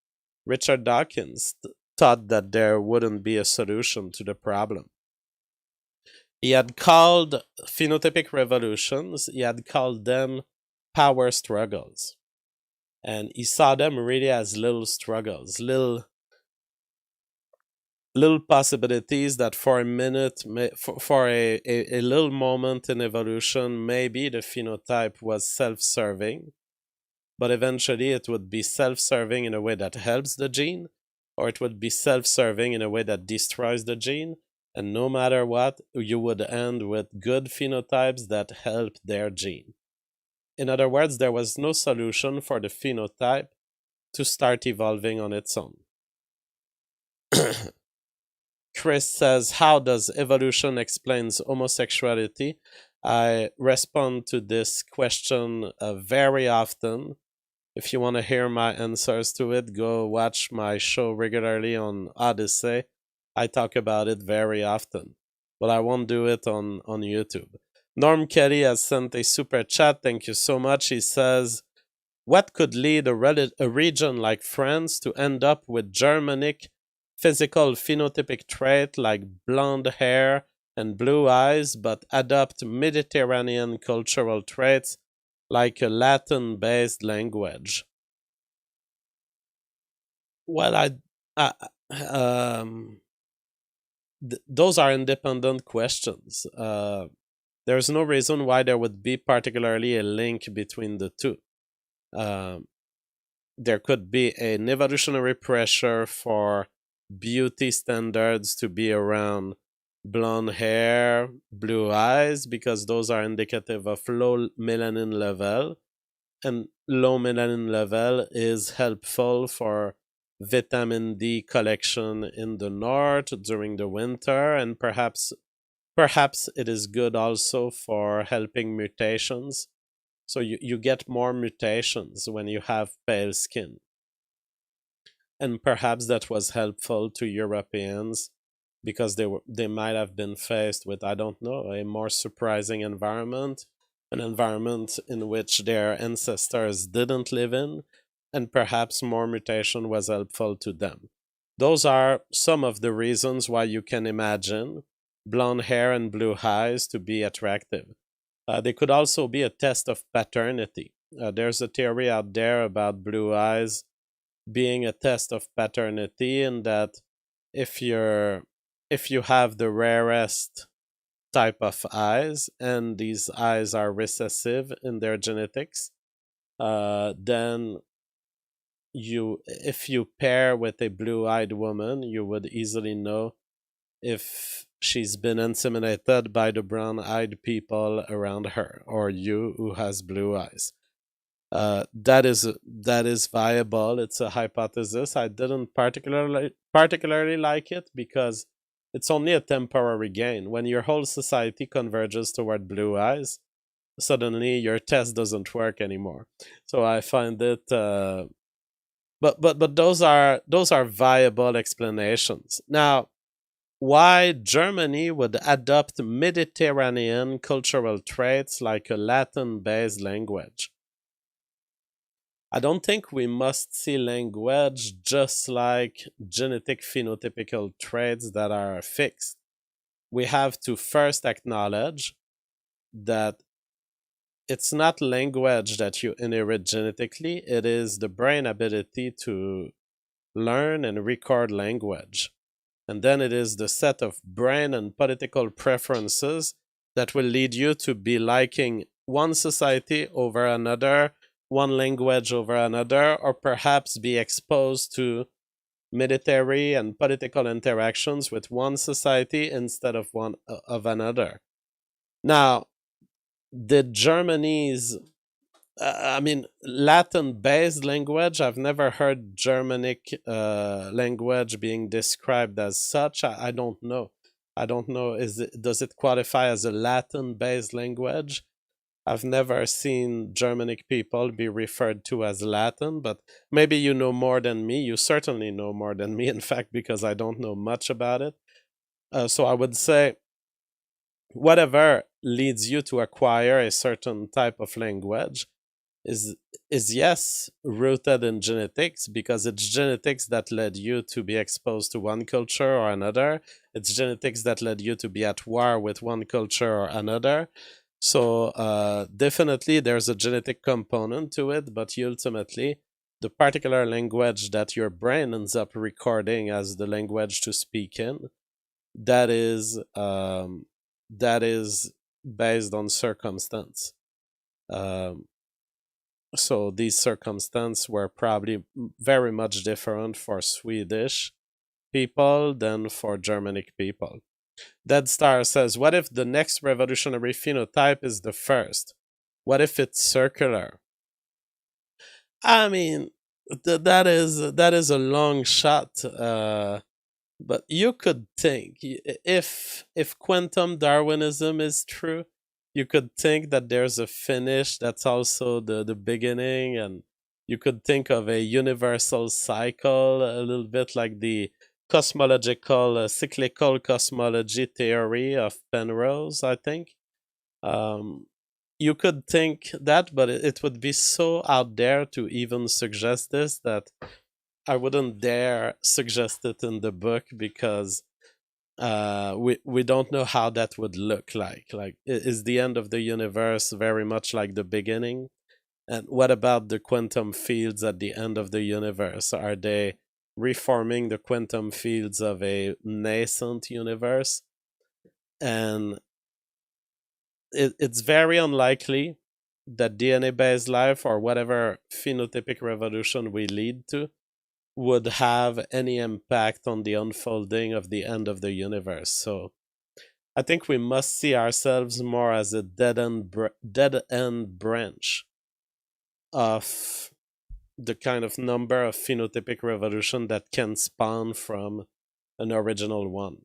Richard Dawkins thought that there wouldn't be a solution to the problem. He had called phenotypic revolutions, he had called them power struggles. And he saw them really as little struggles, little possibilities that for a minute, for a little moment in evolution, maybe the phenotype was self-serving, but eventually it would be self-serving in a way that helps the gene, or it would be self-serving in a way that destroys the gene. And no matter what, you would end with good phenotypes that help their gene. In other words, there was no solution for the phenotype to start evolving on its own. Chris says, how does evolution explains homosexuality? I respond to this question very often. If you want to hear my answers to it, go watch my show regularly on Odyssey. I talk about it very often, but I won't do it on YouTube. Norm Kelly has sent a super chat. Thank you so much. He says, what could lead a region like France to end up with Germanic physical phenotypic trait like blonde hair and blue eyes, but adopt Mediterranean cultural traits like a Latin-based language? Well, those are independent questions. There's no reason why there would be particularly a link between the two. There could be an evolutionary pressure for beauty standards to be around blonde hair, blue eyes, because those are indicative of low melanin level. And low melanin level is helpful for vitamin D collection in the north during the winter, and perhaps it is good also for helping mutations. So you get more mutations when you have pale skin. And perhaps that was helpful to Europeans because they might have been faced with, I don't know, a more surprising environment, an environment in which their ancestors didn't live in, and perhaps more mutation was helpful to them. Those are some of the reasons why you can imagine blonde hair and blue eyes to be attractive. They could also be a test of paternity. There's a theory out there about blue eyes being a test of paternity, in that if you have the rarest type of eyes and these eyes are recessive in their genetics, then if you pair with a blue-eyed woman, you would easily know if she's been inseminated by the brown-eyed people around her, or you who has blue eyes. That is viable. It's a hypothesis. I didn't particularly like it because it's only a temporary gain. When your whole society converges toward blue eyes, suddenly your test doesn't work anymore. So I find it. But those are viable explanations. Now, why Germany would adopt Mediterranean cultural traits like a Latin-based language? I don't think we must see language just like genetic phenotypical traits that are fixed. We have to first acknowledge that it's not language that you inherit genetically, it is the brain ability to learn and record language. And then it is the set of brain and political preferences that will lead you to be liking one society over another, one language over another, or perhaps be exposed to military and political interactions with one society instead of one of another. Now, did Germany's I mean, Latin-based language. I've never heard Germanic language being described as such. I don't know. I don't know. Does it qualify as a Latin-based language? I've never seen Germanic people be referred to as Latin, but maybe you know more than me. You certainly know more than me, in fact, because I don't know much about it. So I would say whatever leads you to acquire a certain type of language is is yes rooted in genetics, because it's genetics that led you to be exposed to one culture or another. It's genetics that led you to be at war with one culture or another. So definitely there's a genetic component to it, but ultimately the particular language that your brain ends up recording as the language to speak in, that is that is based on circumstance. um, so these circumstances were probably very much different for Swedish people than for Germanic people. Dead Star says, what if the next revolutionary phenotype is the first? What if it's circular? I mean, that is a long shot. But you could think, if quantum Darwinism is true, you could think that there's a finish that's also the beginning, and you could think of a universal cycle, a little bit like the cosmological, cyclical cosmology theory of Penrose, I think. Um, you could think that, but it would be so out there to even suggest this that I wouldn't dare suggest it in the book, because we don't know how that would look like. Like, is the end of the universe very much like the beginning? And what about the quantum fields at the end of the universe? Are they reforming the quantum fields of a nascent universe? And it's very unlikely that DNA based life, or whatever phenotypic revolution we lead to, would have any impact on the unfolding of the end of the universe. So I think we must see ourselves more as a dead end branch of the kind of number of phenotypic revolution that can spawn from an original one.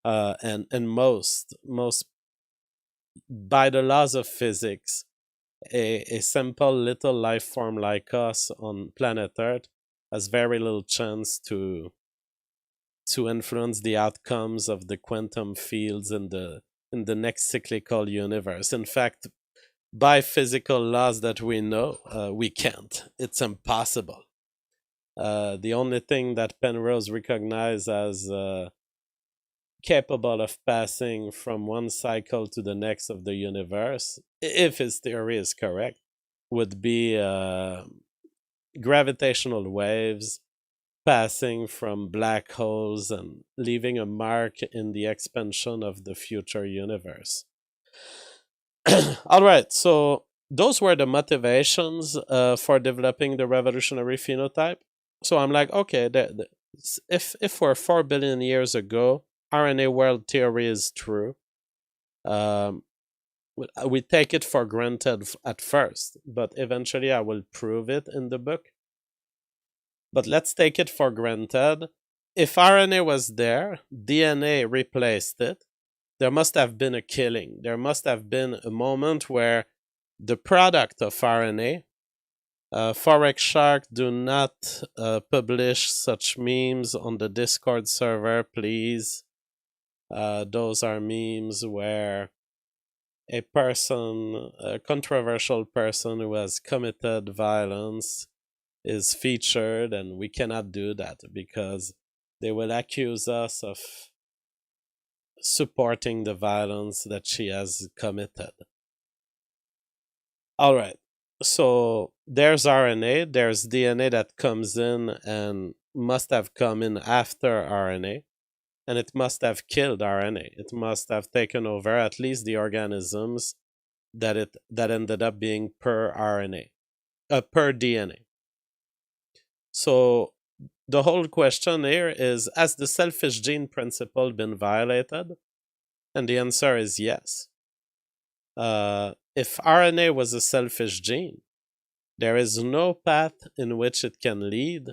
And most by the laws of physics, a simple little life form like us on planet Earth has very little chance to influence the outcomes of the quantum fields in the next cyclical universe. In fact, by physical laws that we know, we can't. It's impossible. The only thing that Penrose recognized as capable of passing from one cycle to the next of the universe, if his theory is correct, would be gravitational waves passing from black holes and leaving a mark in the expansion of the future universe. All right, so those were the motivations for developing the revolutionary phenotype. So I'm like, okay, if we're 4 billion years ago, RNA world theory is true. Um, we take it for granted at first, but eventually I will prove it in the book. But let's take it for granted. If RNA was there, DNA replaced it, there must have been a killing. There must have been a moment where the product of RNA, Forex Shark, do not publish such memes on the Discord server, please. Those are memes where a person, a controversial person who has committed violence, is featured, and we cannot do that because they will accuse us of supporting the violence that she has committed. All right. So there's RNA, there's DNA that comes in and must have come in after RNA. and it must have killed RNA. It must have taken over at least the organisms that ended up being per RNA, per DNA. So the whole question here is, has the selfish gene principle been violated? And the answer is yes. If RNA was a selfish gene, there is no path in which it can lead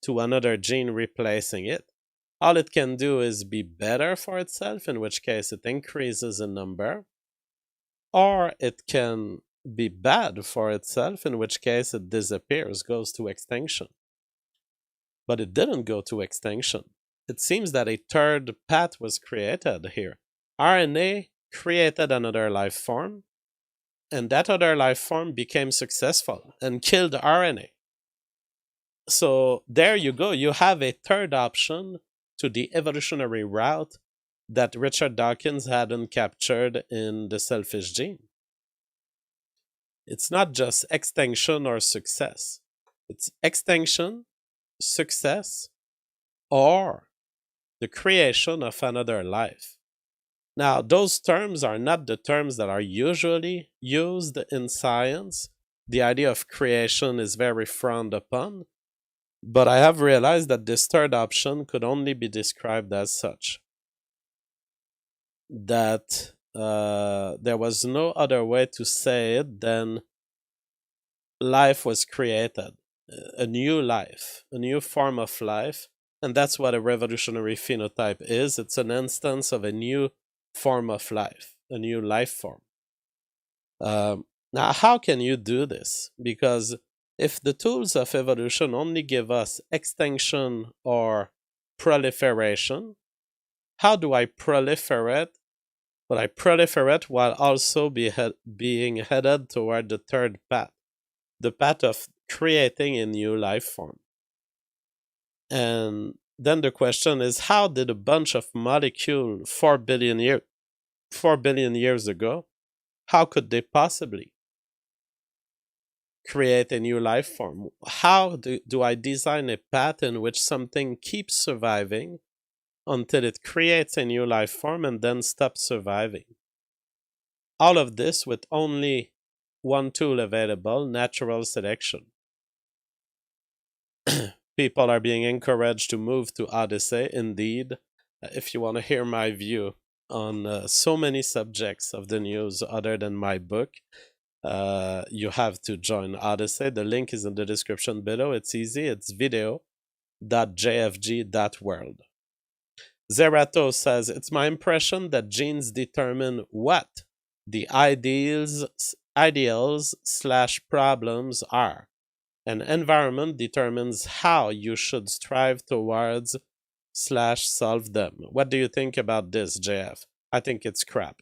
to another gene replacing it. All it can do is be better for itself, in which case it increases in number, or it can be bad for itself, in which case it disappears, goes to extinction. But it didn't go to extinction. It seems that a third path was created here. RNA created another life form, and that other life form became successful and killed RNA. So there you go. You have a third option to the evolutionary route that Richard Dawkins hadn't captured in the selfish gene. It's not just extinction or success. It's extinction, success, or the creation of another life. Now, those terms are not the terms that are usually used in science. The idea of creation is very frowned upon. But I have realized that this third option could only be described as such. That there was no other way to say it than life was created, a new life, a new form of life. And that's what a revolutionary phenotype is. It's an instance of a new form of life, a new life form. Now, how can you do this? Because if the tools of evolution only give us extinction or proliferation, how do I proliferate? But I proliferate while also being headed toward the third path, the path of creating a new life form. And then the question is, how did a bunch of molecules 4 billion years ago, how could they possibly create a new life form? How do I design a path in which something keeps surviving until it creates a new life form and then stops surviving? All of this with only one tool available, natural selection. People are being encouraged to move to Odyssey. Indeed, if you want to hear my view on so many subjects of the news other than my book, you have to join Odyssey. The link is in the description below. It's easy. It's video.jfg.world. Zerato says, it's my impression that genes determine what the ideals/problems are. An environment determines how you should strive towards/solve them. What do you think about this, JF? I think it's crap.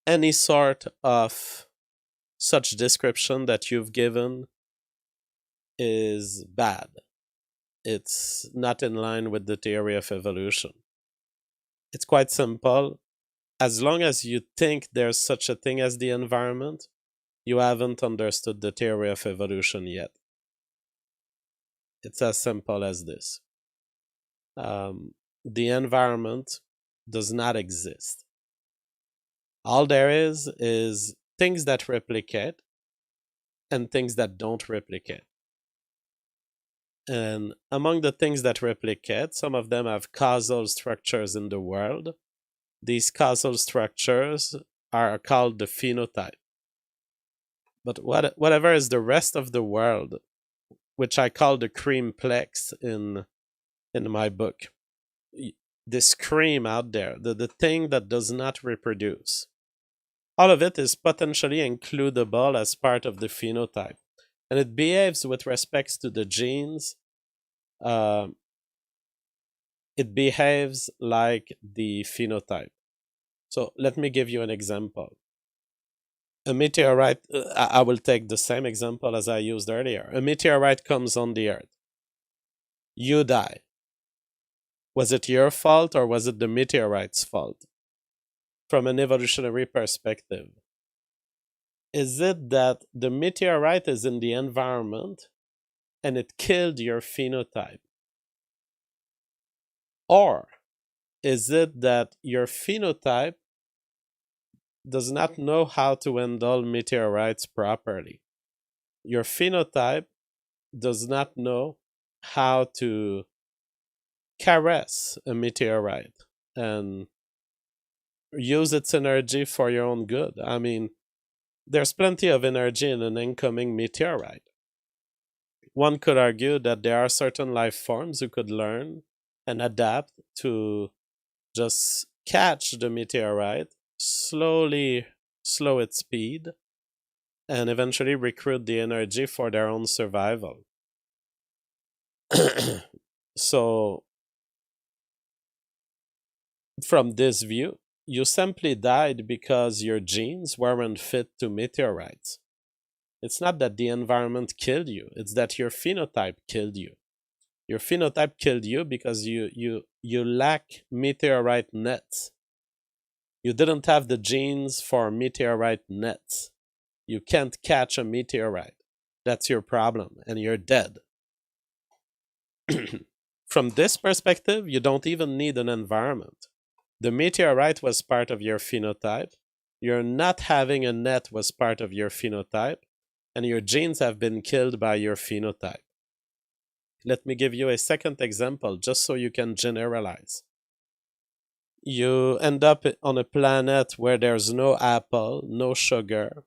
Any sort of such description that you've given is bad. It's not in line with the theory of evolution. It's quite simple. As long as you think there's such a thing as the environment, you haven't understood the theory of evolution yet. It's as simple as this. The environment does not exist. All there is things that replicate and things that don't replicate. And among the things that replicate, some of them have causal structures in the world. These causal structures are called the phenotype. But whatever is the rest of the world, which I call the creamplex in my book, this cream out there, the thing that does not reproduce, all of it is potentially includable as part of the phenotype. And it behaves with respect to the genes. It behaves like the phenotype. So let me give you an example. A meteorite, I will take the same example as I used earlier. A meteorite comes on the earth. You die. Was it your fault or was it the meteorite's fault? From an evolutionary perspective, is it that the meteorite is in the environment and it killed your phenotype? Or is it that your phenotype does not know how to handle meteorites properly? Your phenotype does not know how to caress a meteorite and use its energy for your own good. I mean, there's plenty of energy in an incoming meteorite. One could argue that there are certain life forms who could learn and adapt to just catch the meteorite, slowly slow its speed, and eventually recruit the energy for their own survival. So, from this view, you simply died because your genes weren't fit to meteorites. It's not that the environment killed you, it's that your phenotype killed you. Your phenotype killed you because you lack meteorite nets. You didn't have the genes for meteorite nets. You can't catch a meteorite. That's your problem, and you're dead. From this perspective, you don't even need an environment. The meteorite was part of your phenotype. Your not having a net was part of your phenotype, and your genes have been killed by your phenotype. Let me give you a second example just so you can generalize. You end up on a planet where there's no apple, no sugar,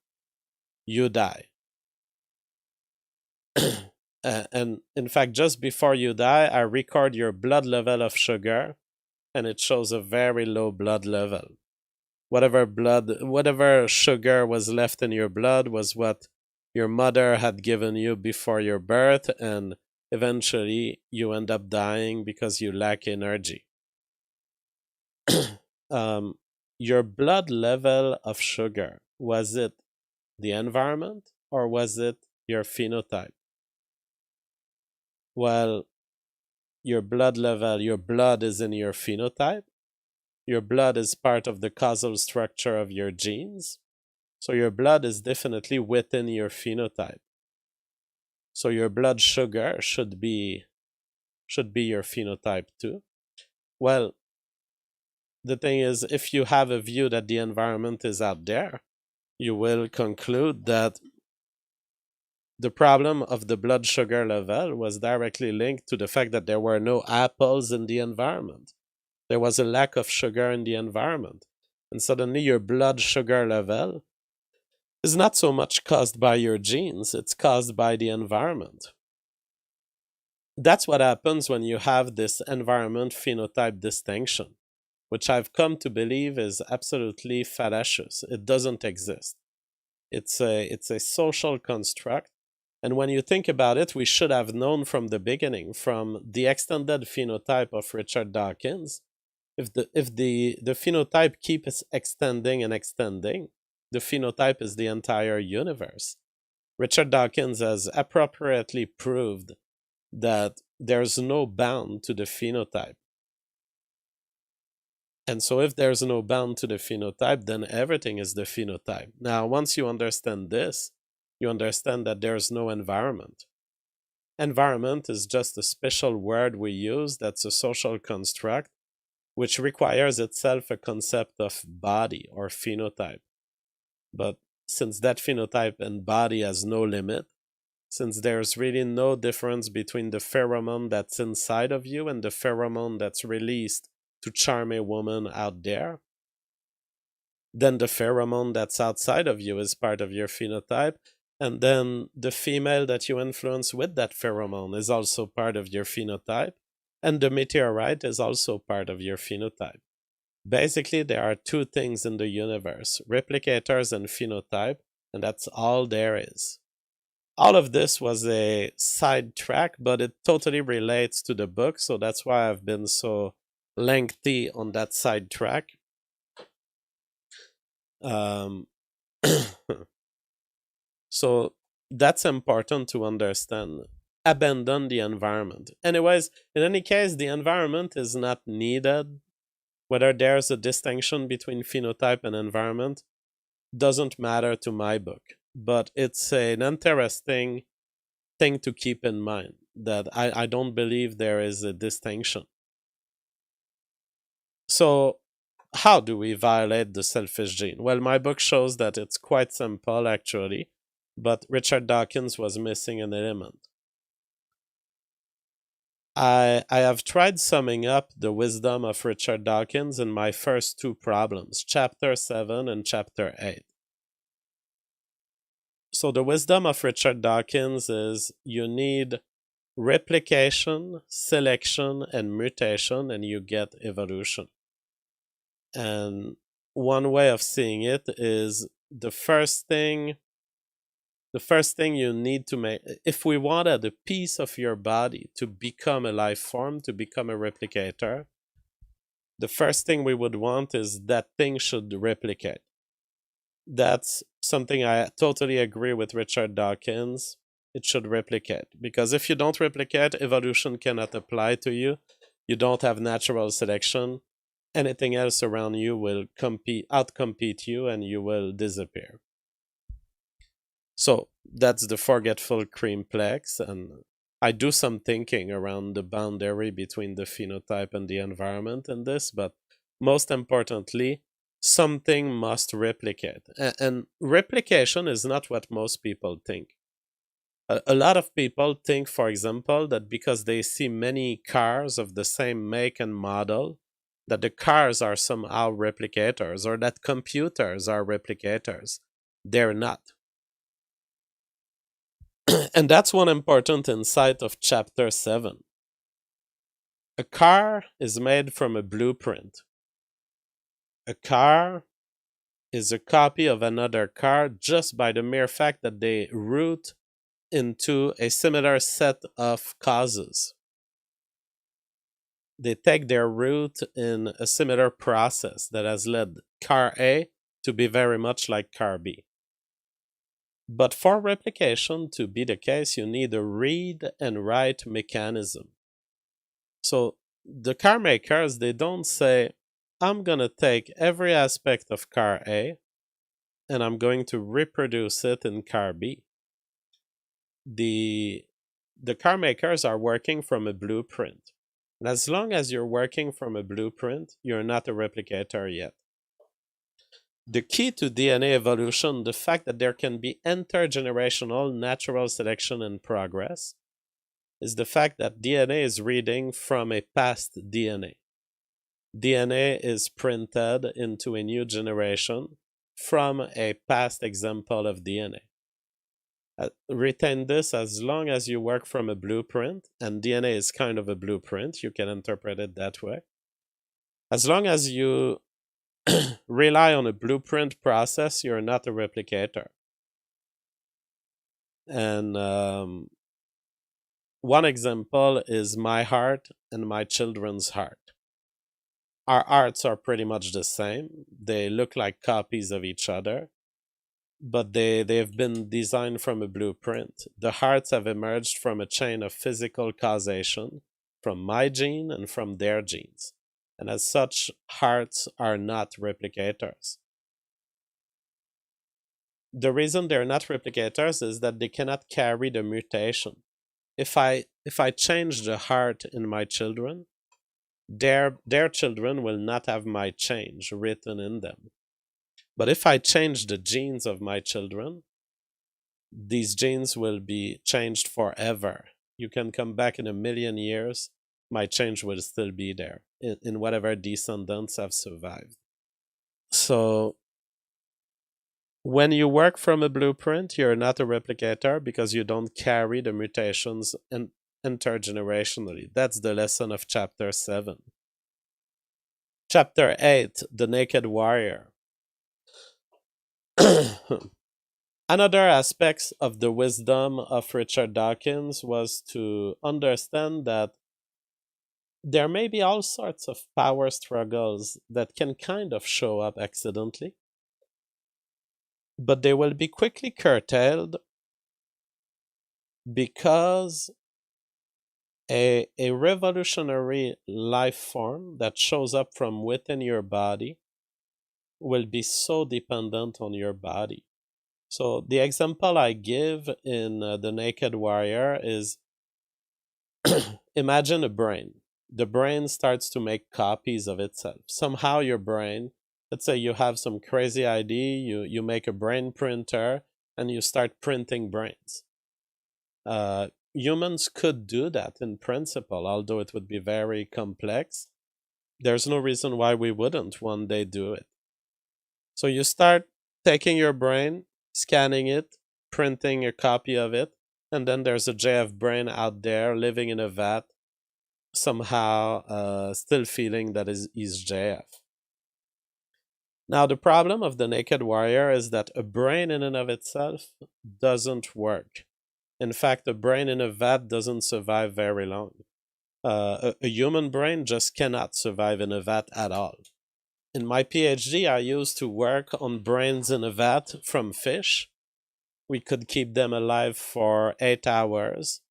you die. And in fact, just before you die, I record your blood level of sugar, and it shows a very low blood level. Whatever sugar was left in your blood was what your mother had given you before your birth, and eventually you end up dying because you lack energy. um, your blood level of sugar, was it the environment or was it your phenotype? Well, your blood level, your blood is in your phenotype. Your blood is part of the causal structure of your genes. So your blood is definitely within your phenotype. So your blood sugar should be your phenotype too. Well, the thing is, if you have a view that the environment is out there, you will conclude that the problem of the blood sugar level was directly linked to the fact that there were no apples in the environment. There was a lack of sugar in the environment. And suddenly your blood sugar level is not so much caused by your genes, it's caused by the environment. That's what happens when you have this environment phenotype distinction, which I've come to believe is absolutely fallacious. It doesn't exist. It's a social construct. And when you think about it, we should have known from the beginning, from the extended phenotype of Richard Dawkins, if the phenotype keeps extending and extending, the phenotype is the entire universe. Richard Dawkins has appropriately proved that there's no bound to the phenotype. And so if there's no bound to the phenotype, then everything is the phenotype. Now, once you understand this, you understand that there's no environment. Environment is just a special word we use that's a social construct, which requires itself a concept of body or phenotype. But since that phenotype and body has no limit, since there's really no difference between the pheromone that's inside of you and the pheromone that's released to charm a woman out there, then the pheromone that's outside of you is part of your phenotype. And then the female that you influence with that pheromone is also part of your phenotype. And the meteorite is also part of your phenotype. Basically, there are two things in the universe, replicators and phenotype, and that's all there is. All of this was a sidetrack, but it totally relates to the book, so that's why I've been so lengthy on that sidetrack. Um, so that's important to understand. Abandon the environment. Anyways, in any case, the environment is not needed. Whether there's a distinction between phenotype and environment doesn't matter to my book, but it's an interesting thing to keep in mind that I don't believe there is a distinction. So, how do we violate the selfish gene? Well, my book shows that it's quite simple, actually, but Richard Dawkins was missing an element. I have tried summing up the wisdom of Richard Dawkins in my first two problems, chapter 7 and chapter 8. So, the wisdom of Richard Dawkins is you need replication, selection, and mutation, and you get evolution. And one way of seeing it is the first thing you need to make, if we wanted a piece of your body to become a life form, to become a replicator, the first thing we would want is that thing should replicate. That's something I totally agree with Richard Dawkins. It should replicate, because if you don't replicate, evolution cannot apply to you. You don't have natural selection. Anything else around you will outcompete you, and you will disappear. So that's the forgetful creamplex, and I do some thinking around the boundary between the phenotype and the environment in this, but most importantly, something must replicate. And replication is not what most people think. A lot of people think, for example, that because they see many cars of the same make and model, that the cars are somehow replicators, or that computers are replicators. They're not. And that's one important insight of chapter 7. A car is made from a blueprint. A car is a copy of another car just by the mere fact that they root into a similar set of causes. They take their root in a similar process that has led car A to be very much like car B. But for replication to be the case, you need a read and write mechanism. So the car makers, they don't say, I'm going to take every aspect of car A and I'm going to reproduce it in car B. The car makers are working from a blueprint. And as long as you're working from a blueprint, you're not a replicator yet. The key to DNA evolution, the fact that there can be intergenerational natural selection in progress, is the fact that DNA is reading from a past DNA. DNA is printed into a new generation from a past example of DNA. Retain this as long as you work from a blueprint, and DNA is kind of a blueprint, you can interpret it that way. As long as you rely on a blueprint process, you're not a replicator. And one example is my heart and my children's heart. Our hearts are pretty much the same. They look like copies of each other, but they've been designed from a blueprint. The hearts have emerged from a chain of physical causation from my gene and from their genes. And as such, hearts are not replicators. The reason they're not replicators is that they cannot carry the mutation. If I change the heart in my children, their children will not have my change written in them. But if I change the genes of my children, these genes will be changed forever. You can come back in a million years, my change will still be there in whatever descendants have survived. So when you work from a blueprint, you're not a replicator because you don't carry the mutations intergenerationally. That's the lesson of chapter 7. Chapter 8, The Naked Warrior. Another aspect of the wisdom of Richard Dawkins was to understand that there may be all sorts of power struggles that can kind of show up accidentally, but they will be quickly curtailed because a revolutionary life form that shows up from within your body will be so dependent on your body. So the example I give in The Naked Warrior is imagine a brain. the brain starts to make copies of itself. Somehow your brain, let's say you have some crazy idea, you make a brain printer and you start printing brains. Humans could do that in principle, although it would be very complex. There's no reason why we wouldn't one day do it. So you start taking your brain, scanning it, printing a copy of it, and then there's a JF brain out there living in a vat, somehow still feeling that he's JF. Now, the problem of the naked warrior is that a brain in and of itself doesn't work. In fact, a brain in a vat doesn't survive very long. A human brain just cannot survive in a vat at all. In my PhD, I used to work on brains in a vat from fish. We could keep them alive for 8 hours.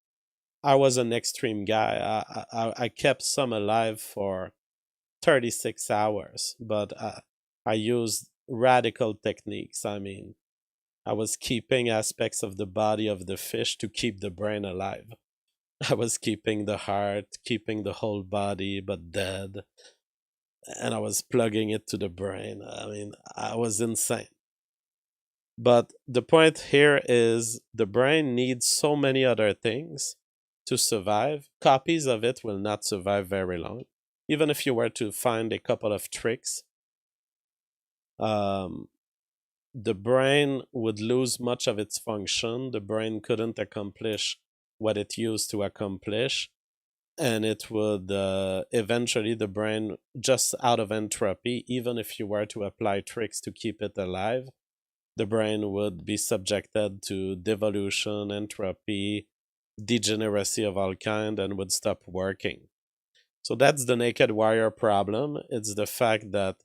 I was an extreme guy. I kept some alive for 36 hours, but I used radical techniques. I mean, I was keeping aspects of the body of the fish to keep the brain alive. I was keeping the heart, keeping the whole body, but dead. And I was plugging it to the brain. I mean, I was insane. But the point here is the brain needs so many other things to survive. Copies of it will not survive very long. Even if you were to find a couple of tricks, the brain would lose much of its function. The brain couldn't accomplish what it used to accomplish. And it would eventually, the brain, just out of entropy, even if you were to apply tricks to keep it alive, the brain would be subjected to devolution, entropy, degeneracy of all kind, and would stop working. So that's the naked warrior problem. It's the fact that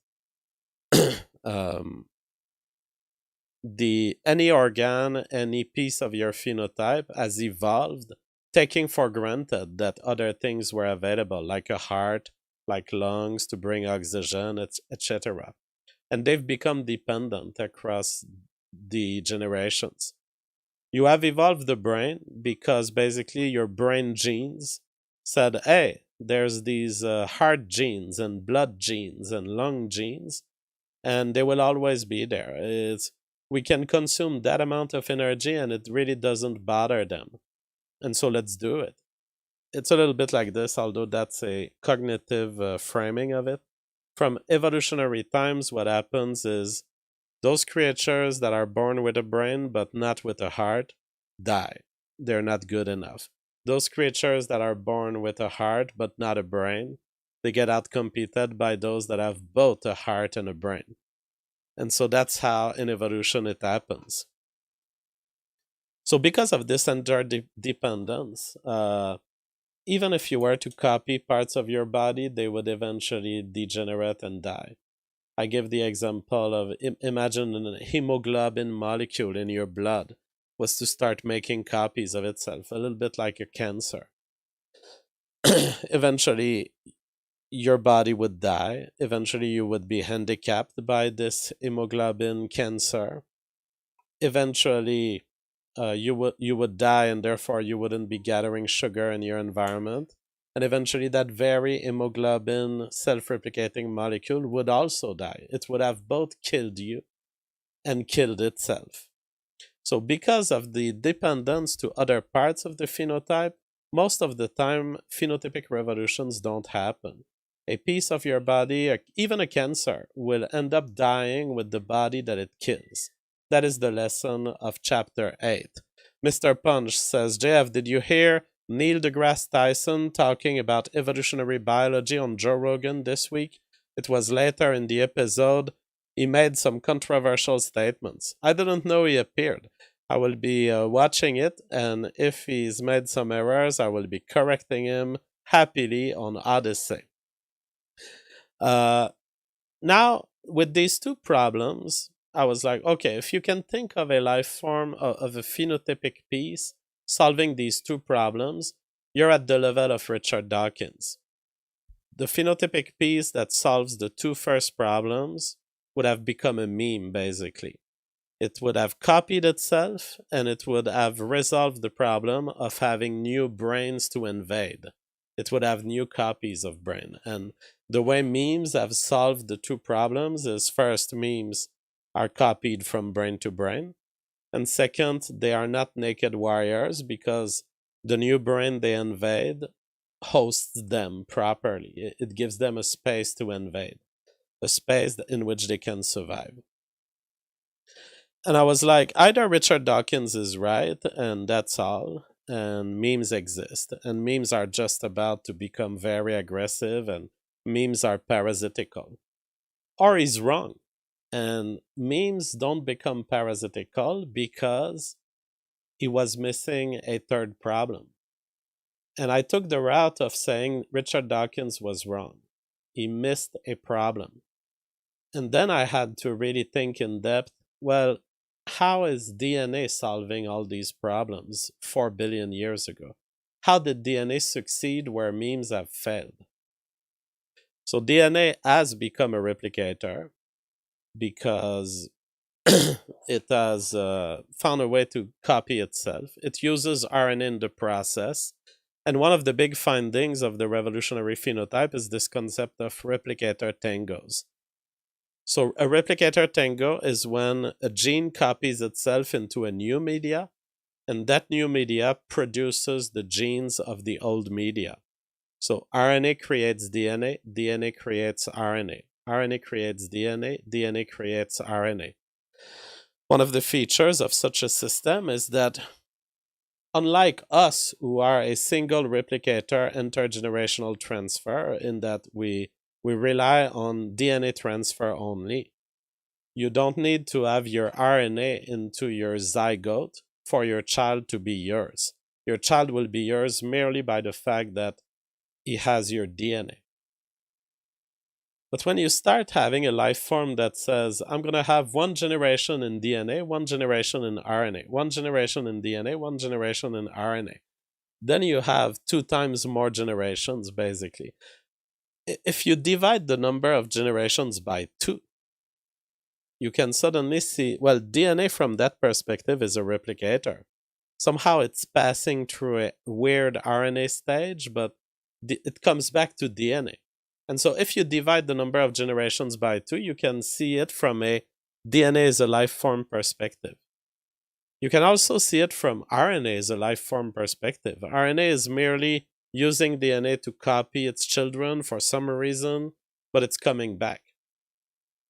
any organ, any piece of your phenotype has evolved, taking for granted that other things were available, like a heart, like lungs to bring oxygen, etc. And they've become dependent across the generations. You have evolved the brain because basically your brain genes said, hey, there's these heart genes and blood genes and lung genes, and they will always be there. We can consume that amount of energy and it really doesn't bother them. And so let's do it. It's a little bit like this, although that's a cognitive framing of it. From evolutionary times, what happens is those creatures that are born with a brain but not with a heart die. They're not good enough. Those creatures that are born with a heart but not a brain, they get outcompeted by those that have both a heart and a brain. And so that's how in evolution it happens. So because of this interdependence, even if you were to copy parts of your body, they would eventually degenerate and die. I give the example of imagine a hemoglobin molecule in your blood was to start making copies of itself, a little bit like a cancer. Eventually, your body would die. Eventually, you would be handicapped by this hemoglobin cancer. Eventually, you would die, and therefore you wouldn't be gathering sugar in your environment. And eventually, that very hemoglobin self-replicating molecule would also die. It would have both killed you and killed itself. So, because of the dependence to other parts of the phenotype, most of the time, phenotypic revolutions don't happen. A piece of your body, even a cancer, will end up dying with the body that it kills. That is the lesson of chapter 8. Mr. Punch says, JF, did you hear Neil deGrasse Tyson talking about evolutionary biology on Joe Rogan this week? It was later in the episode. He made some controversial statements. I didn't know he appeared. I will be watching it, and if he's made some errors, I will be correcting him happily on Odyssey. Now, with these two problems, I was like, okay, if you can think of a life form of a phenotypic piece solving these two problems, you're at the level of Richard Dawkins. The phenotypic piece that solves the two first problems would have become a meme, basically. It would have copied itself, and it would have resolved the problem of having new brains to invade. it would have new copies of brain. And the way memes have solved the two problems is first, memes are copied from brain to brain. And second, they are not naked warriors because the new brain they invade hosts them properly. It gives them a space to invade, a space in which they can survive. And I was like, either Richard Dawkins is right, and that's all, and memes exist, and memes are just about to become very aggressive, and memes are parasitical, or he's wrong. And memes don't become parasitical because he was missing a third problem. And I took the route of saying Richard Dawkins was wrong. He missed a problem. And then I had to really think in depth, well, how is DNA solving all these problems 4 billion years ago? How did DNA succeed where memes have failed? So DNA has become a replicator because it has found a way to copy itself. It uses RNA in the process. And one of the big findings of the revolutionary phenotype is this concept of replicator tangos. So a replicator tango is when a gene copies itself into a new media, and that new media produces the genes of the old media. So RNA creates DNA, DNA creates RNA, RNA creates DNA, DNA creates RNA. One of the features of such a system is that, unlike us, who are a single replicator intergenerational transfer, in that we rely on DNA transfer only. You don't need to have your RNA into your zygote for your child to be yours. Your child will be yours merely by the fact that he has your DNA. But when you start having a life form that says, I'm going to have one generation in DNA, one generation in RNA, one generation in DNA, one generation in RNA, then you have 2 times more generations, basically. If you divide the number of generations by 2, you can suddenly see, well, DNA from that perspective is a replicator. Somehow it's passing through a weird RNA stage, but it comes back to DNA. And so if you divide the number of generations by 2, you can see it from a DNA as a life form perspective. You can also see it from RNA as a life form perspective. RNA is merely using DNA to copy its children for some reason, but it's coming back.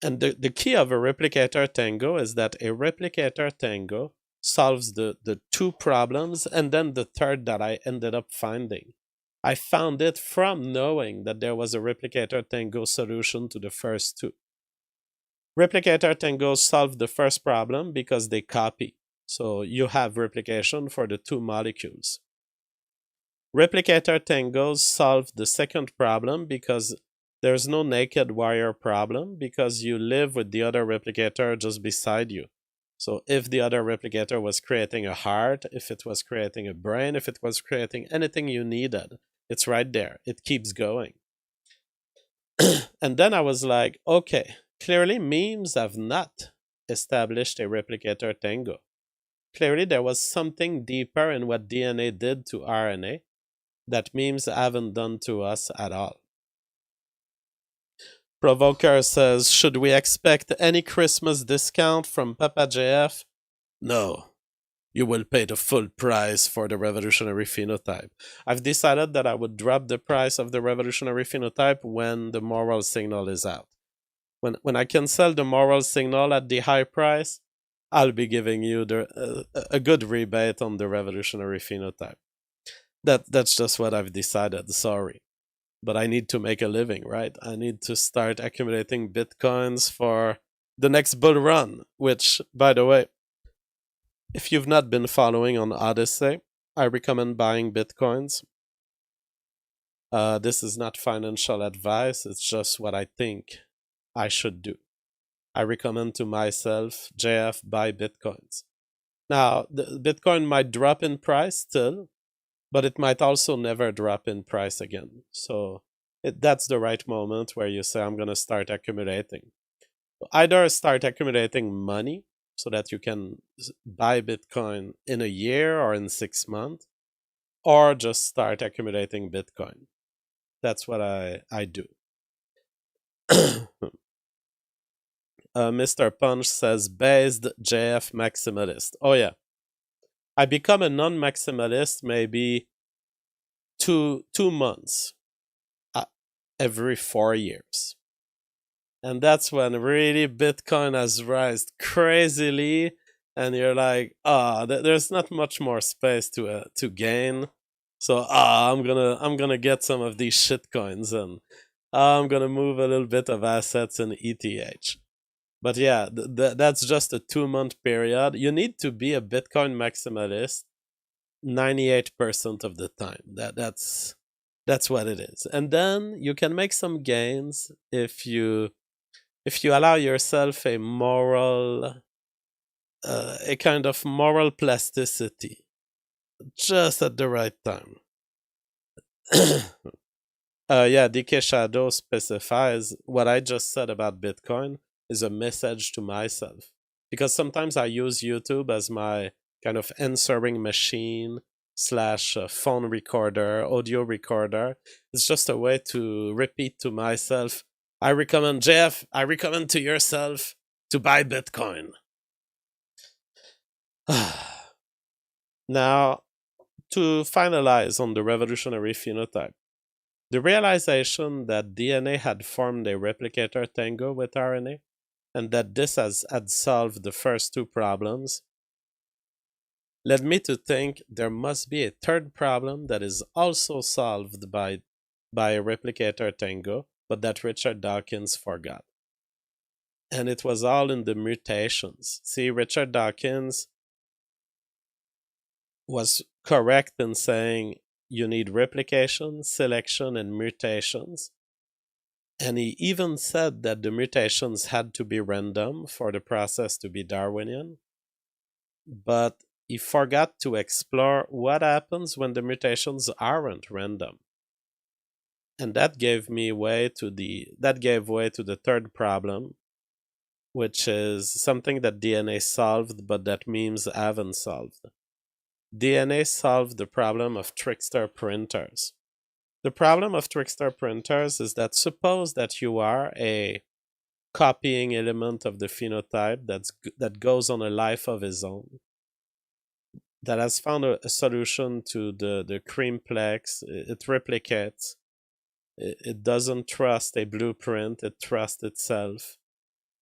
And the key of a replicator tango is that a replicator tango solves the 2 problems and then the third that I ended up finding. I found it from knowing that there was a replicator tango solution to the first 2. Replicator tangos solve the first problem because they copy. So you have replication for the 2 molecules. Replicator tangos solve the second problem because there's no naked warrior problem, because you live with the other replicator just beside you. So if the other replicator was creating a heart, if it was creating a brain, if it was creating anything you needed, it's right there. It keeps going. And then I was like, okay, clearly memes have not established a replicator tango. Clearly there was something deeper in what DNA did to RNA that memes haven't done to us at all. Provoker says, should we expect any Christmas discount from Papa JF? No. You will pay the full price for the Revolutionary Phenotype. I've decided that I would drop the price of the Revolutionary Phenotype when the moral signal is out. When I can sell the moral signal at the high price, I'll be giving you a good rebate on the Revolutionary Phenotype. That's just what I've decided, sorry. But I need to make a living, right? I need to start accumulating bitcoins for the next bull run, which, by the way, if you've not been following on Odyssey, I recommend buying bitcoins. This is not financial advice, it's just what I think I should do. I recommend to myself, JF, buy bitcoins. Now, the Bitcoin might drop in price still, but it might also never drop in price again. So that's the right moment where you say, I'm going to start accumulating. Either start accumulating money so that you can buy Bitcoin in a year or in 6 months, or just start accumulating Bitcoin. That's what I do. Mr. Punch says based JF maximalist. Oh yeah, I become a non-maximalist maybe two months uh, every 4 years, and that's when really Bitcoin has risen crazily, and you're like, there's not much more space to gain, so I'm gonna get some of these shit coins, and I'm gonna move a little bit of assets in ETH. But yeah, that's just a 2 month period. You need to be a Bitcoin maximalist 98% of the time. That's what it is. And then you can make some gains if you allow yourself a kind of moral plasticity just at the right time. Yeah, DK Shadow specifies what I just said about Bitcoin is a message to myself. Because sometimes I use YouTube as my kind of answering machine slash phone recorder, audio recorder. It's just a way to repeat to myself, I recommend to yourself to buy Bitcoin. Now, to finalize on the revolutionary phenotype, the realization that DNA had formed a replicator tango with RNA, and that this had solved the first two problems, led me to think there must be a third problem that is also solved by a replicator tango, but that Richard Dawkins forgot. And it was all in the mutations. See, Richard Dawkins was correct in saying you need replication, selection, and mutations. And he even said that the mutations had to be random for the process to be Darwinian. But he forgot to explore what happens when the mutations aren't random. And that gave way to the third problem, which is something that DNA solved, but that memes haven't solved. DNA solved the problem of trickster printers. The problem of trickster printers is that suppose that you are a copying element of the phenotype that goes on a life of its own, that has found a solution to the creamplex. It replicates. It doesn't trust a blueprint. It trusts itself.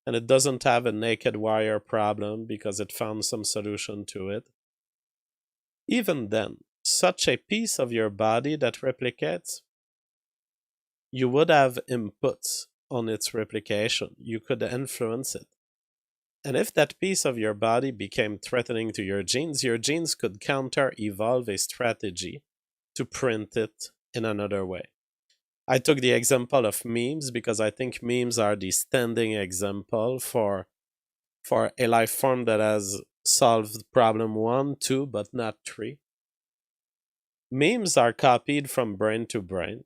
And it doesn't have a naked wire problem because it found some solution to it. Even then, such a piece of your body that replicates, you would have inputs on its replication. You could influence it. And if that piece of your body became threatening to your genes could counter-evolve a strategy to print it in another way. I took the example of memes because I think memes are the standing example for a life form that has solved problem 1, 2, but not 3. Memes are copied from brain to brain.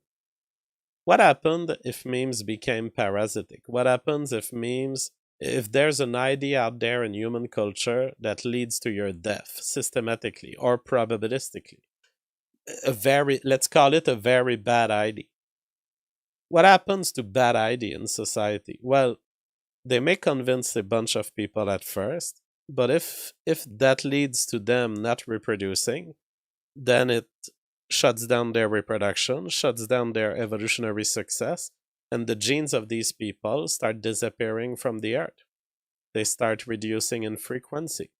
What happened if memes became parasitic? What happens if there's an idea out there in human culture that leads to your death systematically or probabilistically? Let's call it a very bad idea. What happens to bad idea in society? Well, they may convince a bunch of people at first, but if that leads to them not reproducing, then it shuts down their reproduction, shuts down their evolutionary success, and the genes of these people start disappearing from the earth. They start reducing in frequency.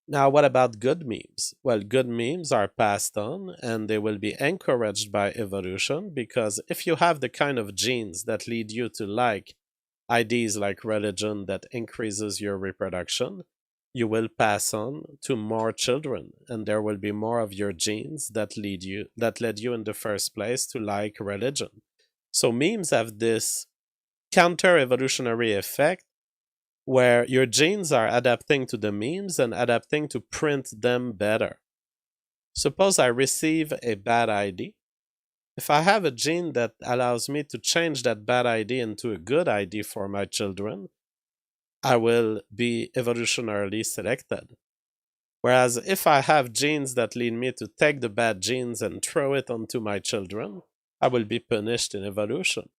Now, what about good memes? Well, good memes are passed on and they will be encouraged by evolution because if you have the kind of genes that lead you to like ideas like religion that increases your reproduction, you will pass on to more children, and there will be more of your genes that led you in the first place to like religion. So memes have this counter-evolutionary effect where your genes are adapting to the memes and adapting to print them better. Suppose I receive a bad ID. If I have a gene that allows me to change that bad ID into a good ID for my children, I will be evolutionarily selected. Whereas if I have genes that lead me to take the bad genes and throw it onto my children, I will be punished in evolution.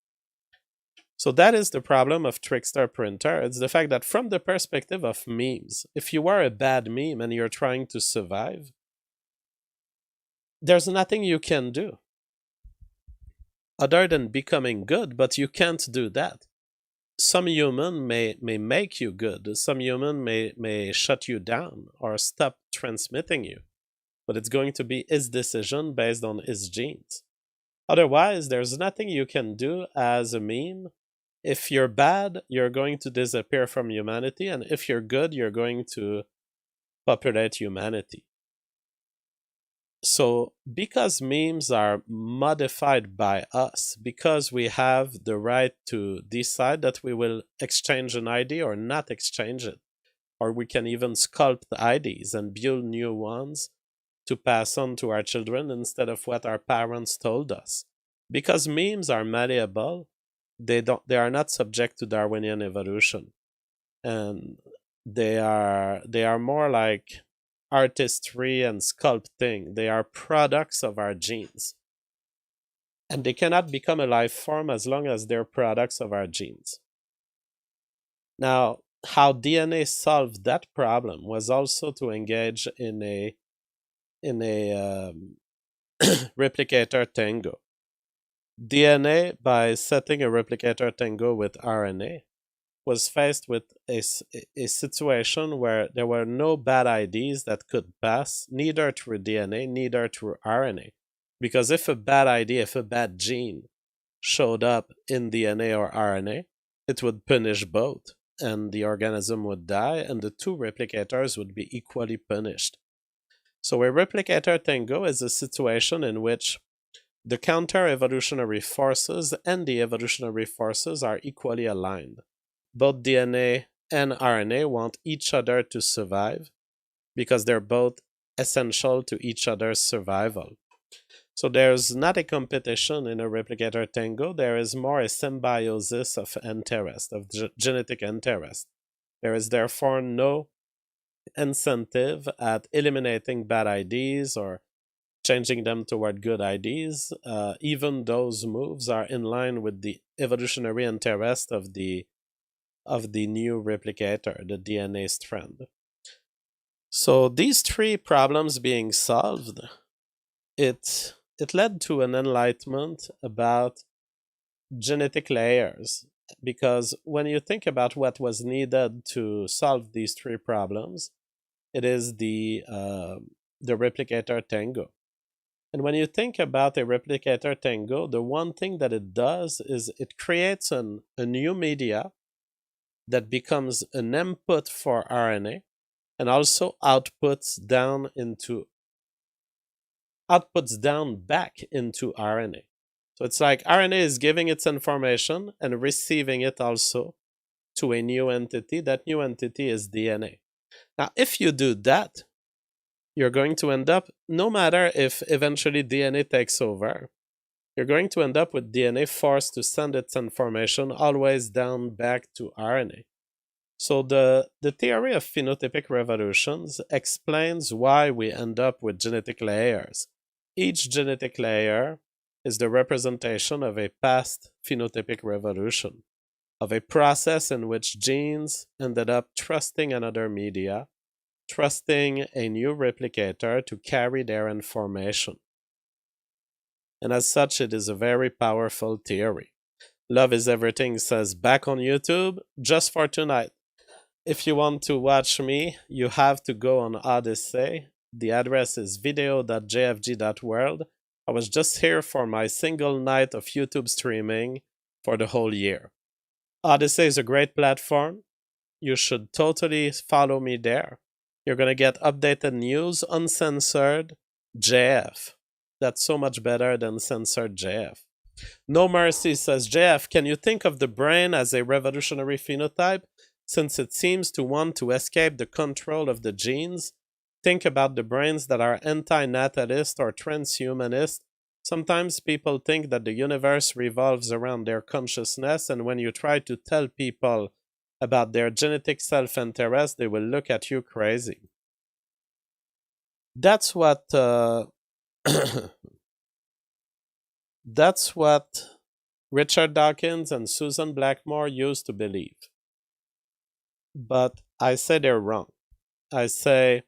So that is the problem of trickster printer. It's the fact that from the perspective of memes, if you are a bad meme and you're trying to survive, there's nothing you can do other than becoming good, but you can't do that. Some human may make you good. Some human may shut you down or stop transmitting you, but it's going to be his decision based on his genes. Otherwise, there's nothing you can do as a meme. If you're bad, you're going to disappear from humanity, and if you're good, you're going to populate humanity. So, because memes are modified by us, because we have the right to decide that we will exchange an ID or not exchange it, or we can even sculpt IDs and build new ones to pass on to our children instead of what our parents told us. Because memes are malleable, they are not subject to Darwinian evolution, and they are more like artistry and sculpting. They are products of our genes, and they cannot become a life form as long as they're products of our genes. Now, how DNA solved that problem was also to engage in a replicator tango. DNA, by setting a replicator tango with RNA, was faced with a situation where there were no bad IDs that could pass, neither through DNA, neither through RNA. Because if a bad ID, if a bad gene showed up in DNA or RNA, it would punish both, and the organism would die, and the two replicators would be equally punished. So a replicator tango is a situation in which the counter-evolutionary forces and the evolutionary forces are equally aligned. Both DNA and RNA want each other to survive because they're both essential to each other's survival. So there's not a competition in a replicator tango, there is more a symbiosis of interest, of genetic interest. There is therefore no incentive at eliminating bad IDs or changing them toward good IDs. Even those moves are in line with the evolutionary interest of the new replicator, the DNA strand. So these three problems being solved, it led to an enlightenment about genetic layers. Because when you think about what was needed to solve these three problems, it is the replicator tango. And when you think about a replicator tango, the one thing that it does is it creates a new media that becomes an input for RNA and also outputs down back into RNA. So it's like RNA is giving its information and receiving it also to a new entity. That new entity is DNA. Now, if you do that, you're going to end up, no matter if eventually DNA takes over, you're going to end up with DNA forced to send its information always down back to RNA. So the theory of phenotypic revolutions explains why we end up with genetic layers. Each genetic layer is the representation of a past phenotypic revolution, of a process in which genes ended up trusting another media, trusting a new replicator to carry their information. And as such, it is a very powerful theory. Love is Everything says back on YouTube just for tonight. If you want to watch me, you have to go on Odyssey. The address is video.jfg.world. I was just here for my single night of YouTube streaming for the whole year. Odyssey is a great platform. You should totally follow me there. You're going to get updated news, uncensored, JF. That's so much better than censored JF. No Mercy says, JF, can you think of the brain as a revolutionary phenotype? Since it seems to want to escape the control of the genes, think about the brains that are anti-natalist or transhumanist. Sometimes people think that the universe revolves around their consciousness, and when you try to tell people about their genetic self-interest, they will look at you crazy. That's what That's what Richard Dawkins and Susan Blackmore used to believe. But I say they're wrong. I say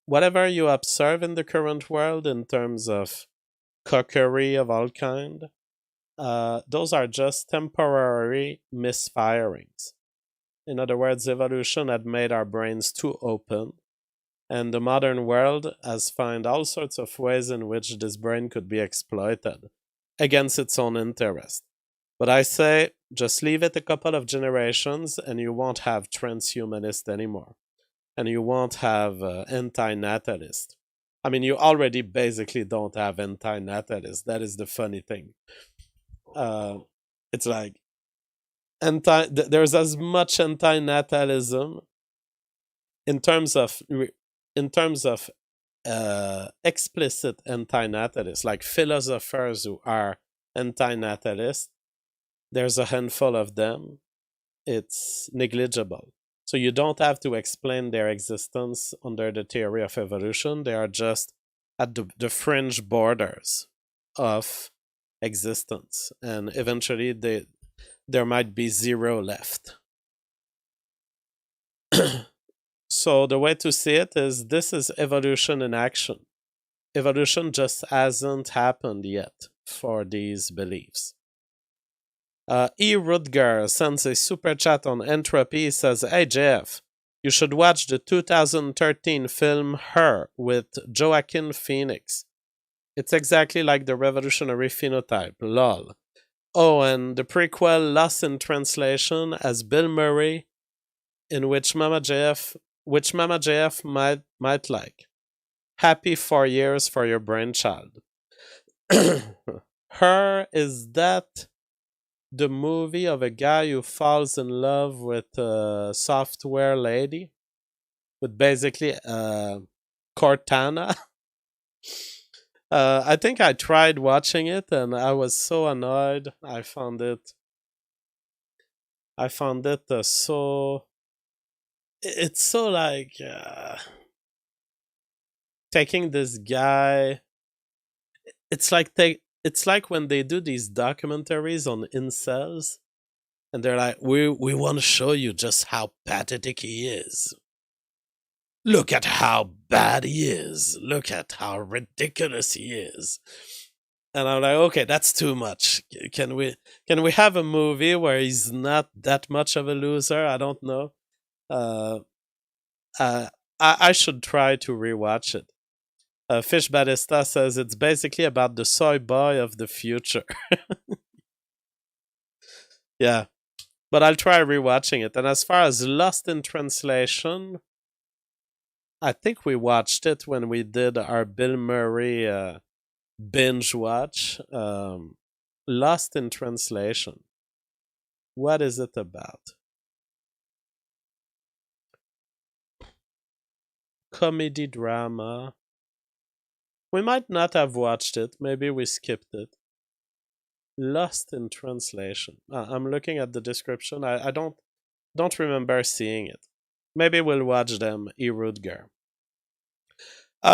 whatever you observe in the current world in terms of cookery of all kind, those are just temporary misfirings. In other words, evolution had made our brains too open, and the modern world has found all sorts of ways in which this brain could be exploited against its own interest. But I say, just leave it a couple of generations and you won't have transhumanist anymore. And you won't have anti-natalist. I mean, you already basically don't have anti-natalist. That is the funny thing. Uh, it's like there's as much anti-natalism in terms of in terms of explicit anti-natalists, like philosophers who are anti-natalist. There's a handful of them. It's negligible. So you don't have to explain their existence under the theory of evolution. They are just at the fringe borders of existence. And eventually there might be zero left. So the way to see it is this is evolution in action. Evolution just hasn't happened yet for these beliefs. E. Rudger sends a super chat on Entropy. He says, "Hey Jeff, you should watch the 2013 film Her with Joaquin Phoenix. It's exactly like the Revolutionary Phenotype. Lol. Oh, and the prequel Lost in Translation as Bill Murray, in which Mama JF might like. Happy 4 years for your brainchild." Her, is that the movie of a guy who falls in love with a software lady with basically Cortana? I think I tried watching it and I was so annoyed. I found it so. It's so like taking this guy. It's like when they do these documentaries on incels and they're like, we want to show you just how pathetic he is. Look at how bad he is. Look at how ridiculous he is. And I'm like, okay, that's too much. Can we have a movie where he's not that much of a loser? I don't know. Uh, uh, I should try to rewatch it. Fish Batista says it's basically about the soy boy of the future. Yeah, but I'll try rewatching it. And as far as Lost in Translation, I think we watched it when we did our Bill Murray binge watch. Lost in Translation. What is it about? Comedy drama. We might not have watched it. Maybe we skipped it. Lost in Translation. I'm looking at the description. I don't remember seeing it. Maybe we'll watch them, E. Rudger.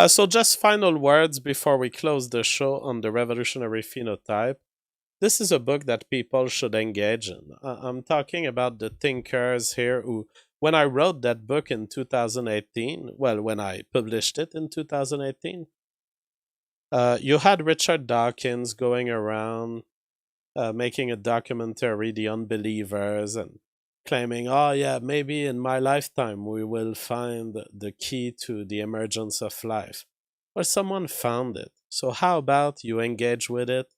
So just final words before we close the show on the Revolutionary Phenotype. This is a book that people should engage in. I'm talking about the thinkers here who, when I wrote that book in 2018, well, when I published it in 2018, you had Richard Dawkins going around making a documentary, The Unbelievers, and claiming, oh, yeah, maybe in my lifetime we will find the key to the emergence of life. Well, someone found it. So, how about you engage with it?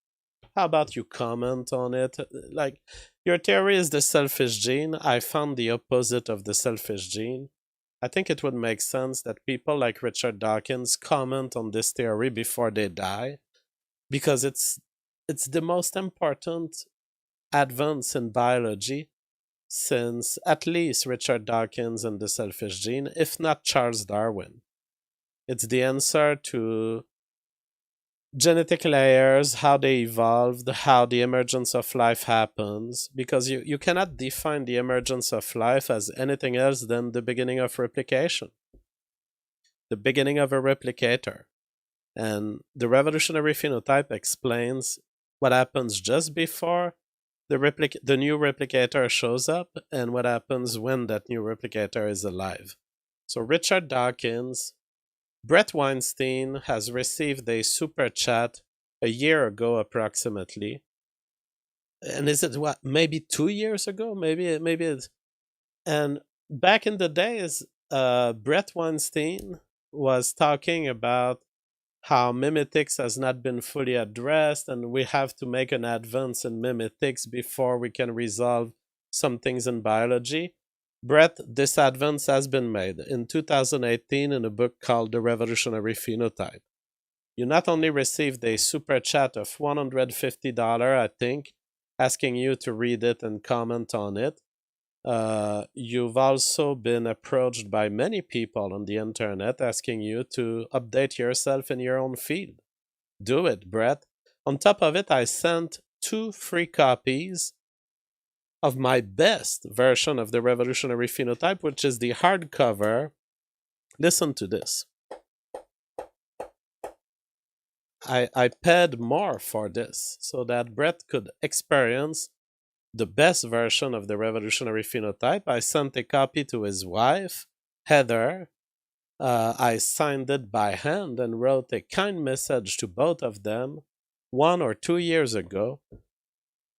How about you comment on it? Like, your theory is the selfish gene. I found the opposite of the selfish gene. I think it would make sense that people like Richard Dawkins comment on this theory before they die, because it's the most important advance in biology since at least Richard Dawkins and the selfish gene, if not Charles Darwin. It's the answer to genetic layers, how they evolved, how the emergence of life happens, because you cannot define the emergence of life as anything else than the beginning of replication, the beginning of a replicator. And the Revolutionary Phenotype explains what happens just before the new replicator shows up, and what happens when that new replicator is alive. So Richard Dawkins, Brett Weinstein has received a super chat a year ago approximately. And is it what, maybe 2 years ago? Maybe it's, and back in the days, Brett Weinstein was talking about how mimetics has not been fully addressed, and we have to make an advance in mimetics before we can resolve some things in biology. Brett, this advance has been made in 2018 in a book called The Revolutionary Phenotype. You not only received a super chat of $150, I think, asking you to read it and comment on it. You've also been approached by many people on the internet asking you to update yourself in your own field. Do it, Brett. On top of it, I sent 2 free copies of my best version of the Revolutionary Phenotype, which is the hardcover. Listen to this. I paid more for this so that Brett could experience the best version of the Revolutionary Phenotype. I sent a copy to his wife, Heather. I signed it by hand and wrote a kind message to both of them 1 or 2 years ago.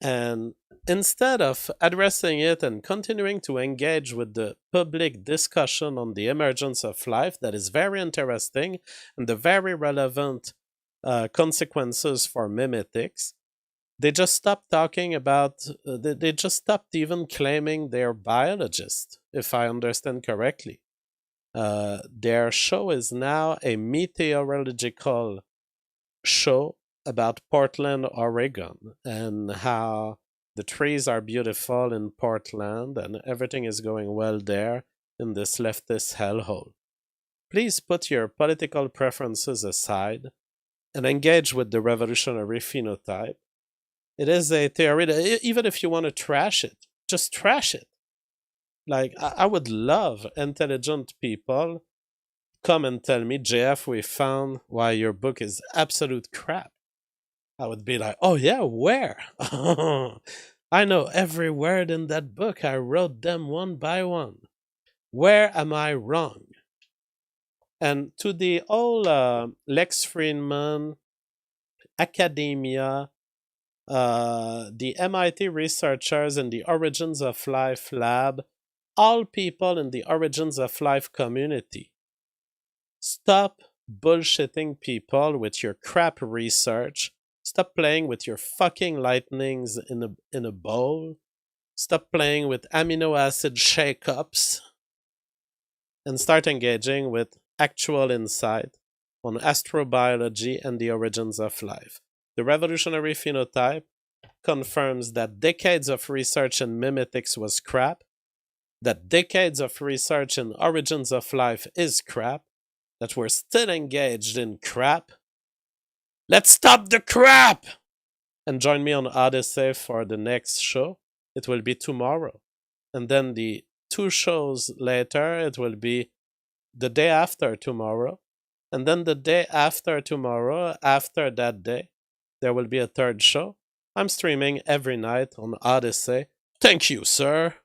And instead of addressing it and continuing to engage with the public discussion on the emergence of life, that is very interesting, and the very relevant consequences for mimetics, they just stopped talking about, they just stopped even claiming they're biologists, if I understand correctly. Their show is now a meteorological show about Portland, Oregon, and how the trees are beautiful in Portland and everything is going well there in this leftist hellhole. Please put your political preferences aside and engage with the Revolutionary Phenotype. It is a theory that, even if you want to trash it, just trash it. Like, I would love intelligent people come and tell me, JF, we found why your book is absolute crap. I would be like, oh yeah, where? I know every word in that book. I wrote them one by one. Where am I wrong? And to the old Lex Friedman, academia, the MIT researchers in the Origins of Life lab, all people in the Origins of Life community, stop bullshitting people with your crap research. Stop playing with your fucking lightnings in a bowl. Stop playing with amino acid shake-ups. And start engaging with actual insight on astrobiology and the origins of life. The Revolutionary Phenotype confirms that decades of research in mimetics was crap, that decades of research in origins of life is crap, that we're still engaged in crap. Let's stop the crap! And join me on Odyssey for the next show. It will be tomorrow. And then the 2 shows later, it will be the day after tomorrow. And then the day after tomorrow, after that day, there will be a 3rd show. I'm streaming every night on Odyssey. Thank you, sir.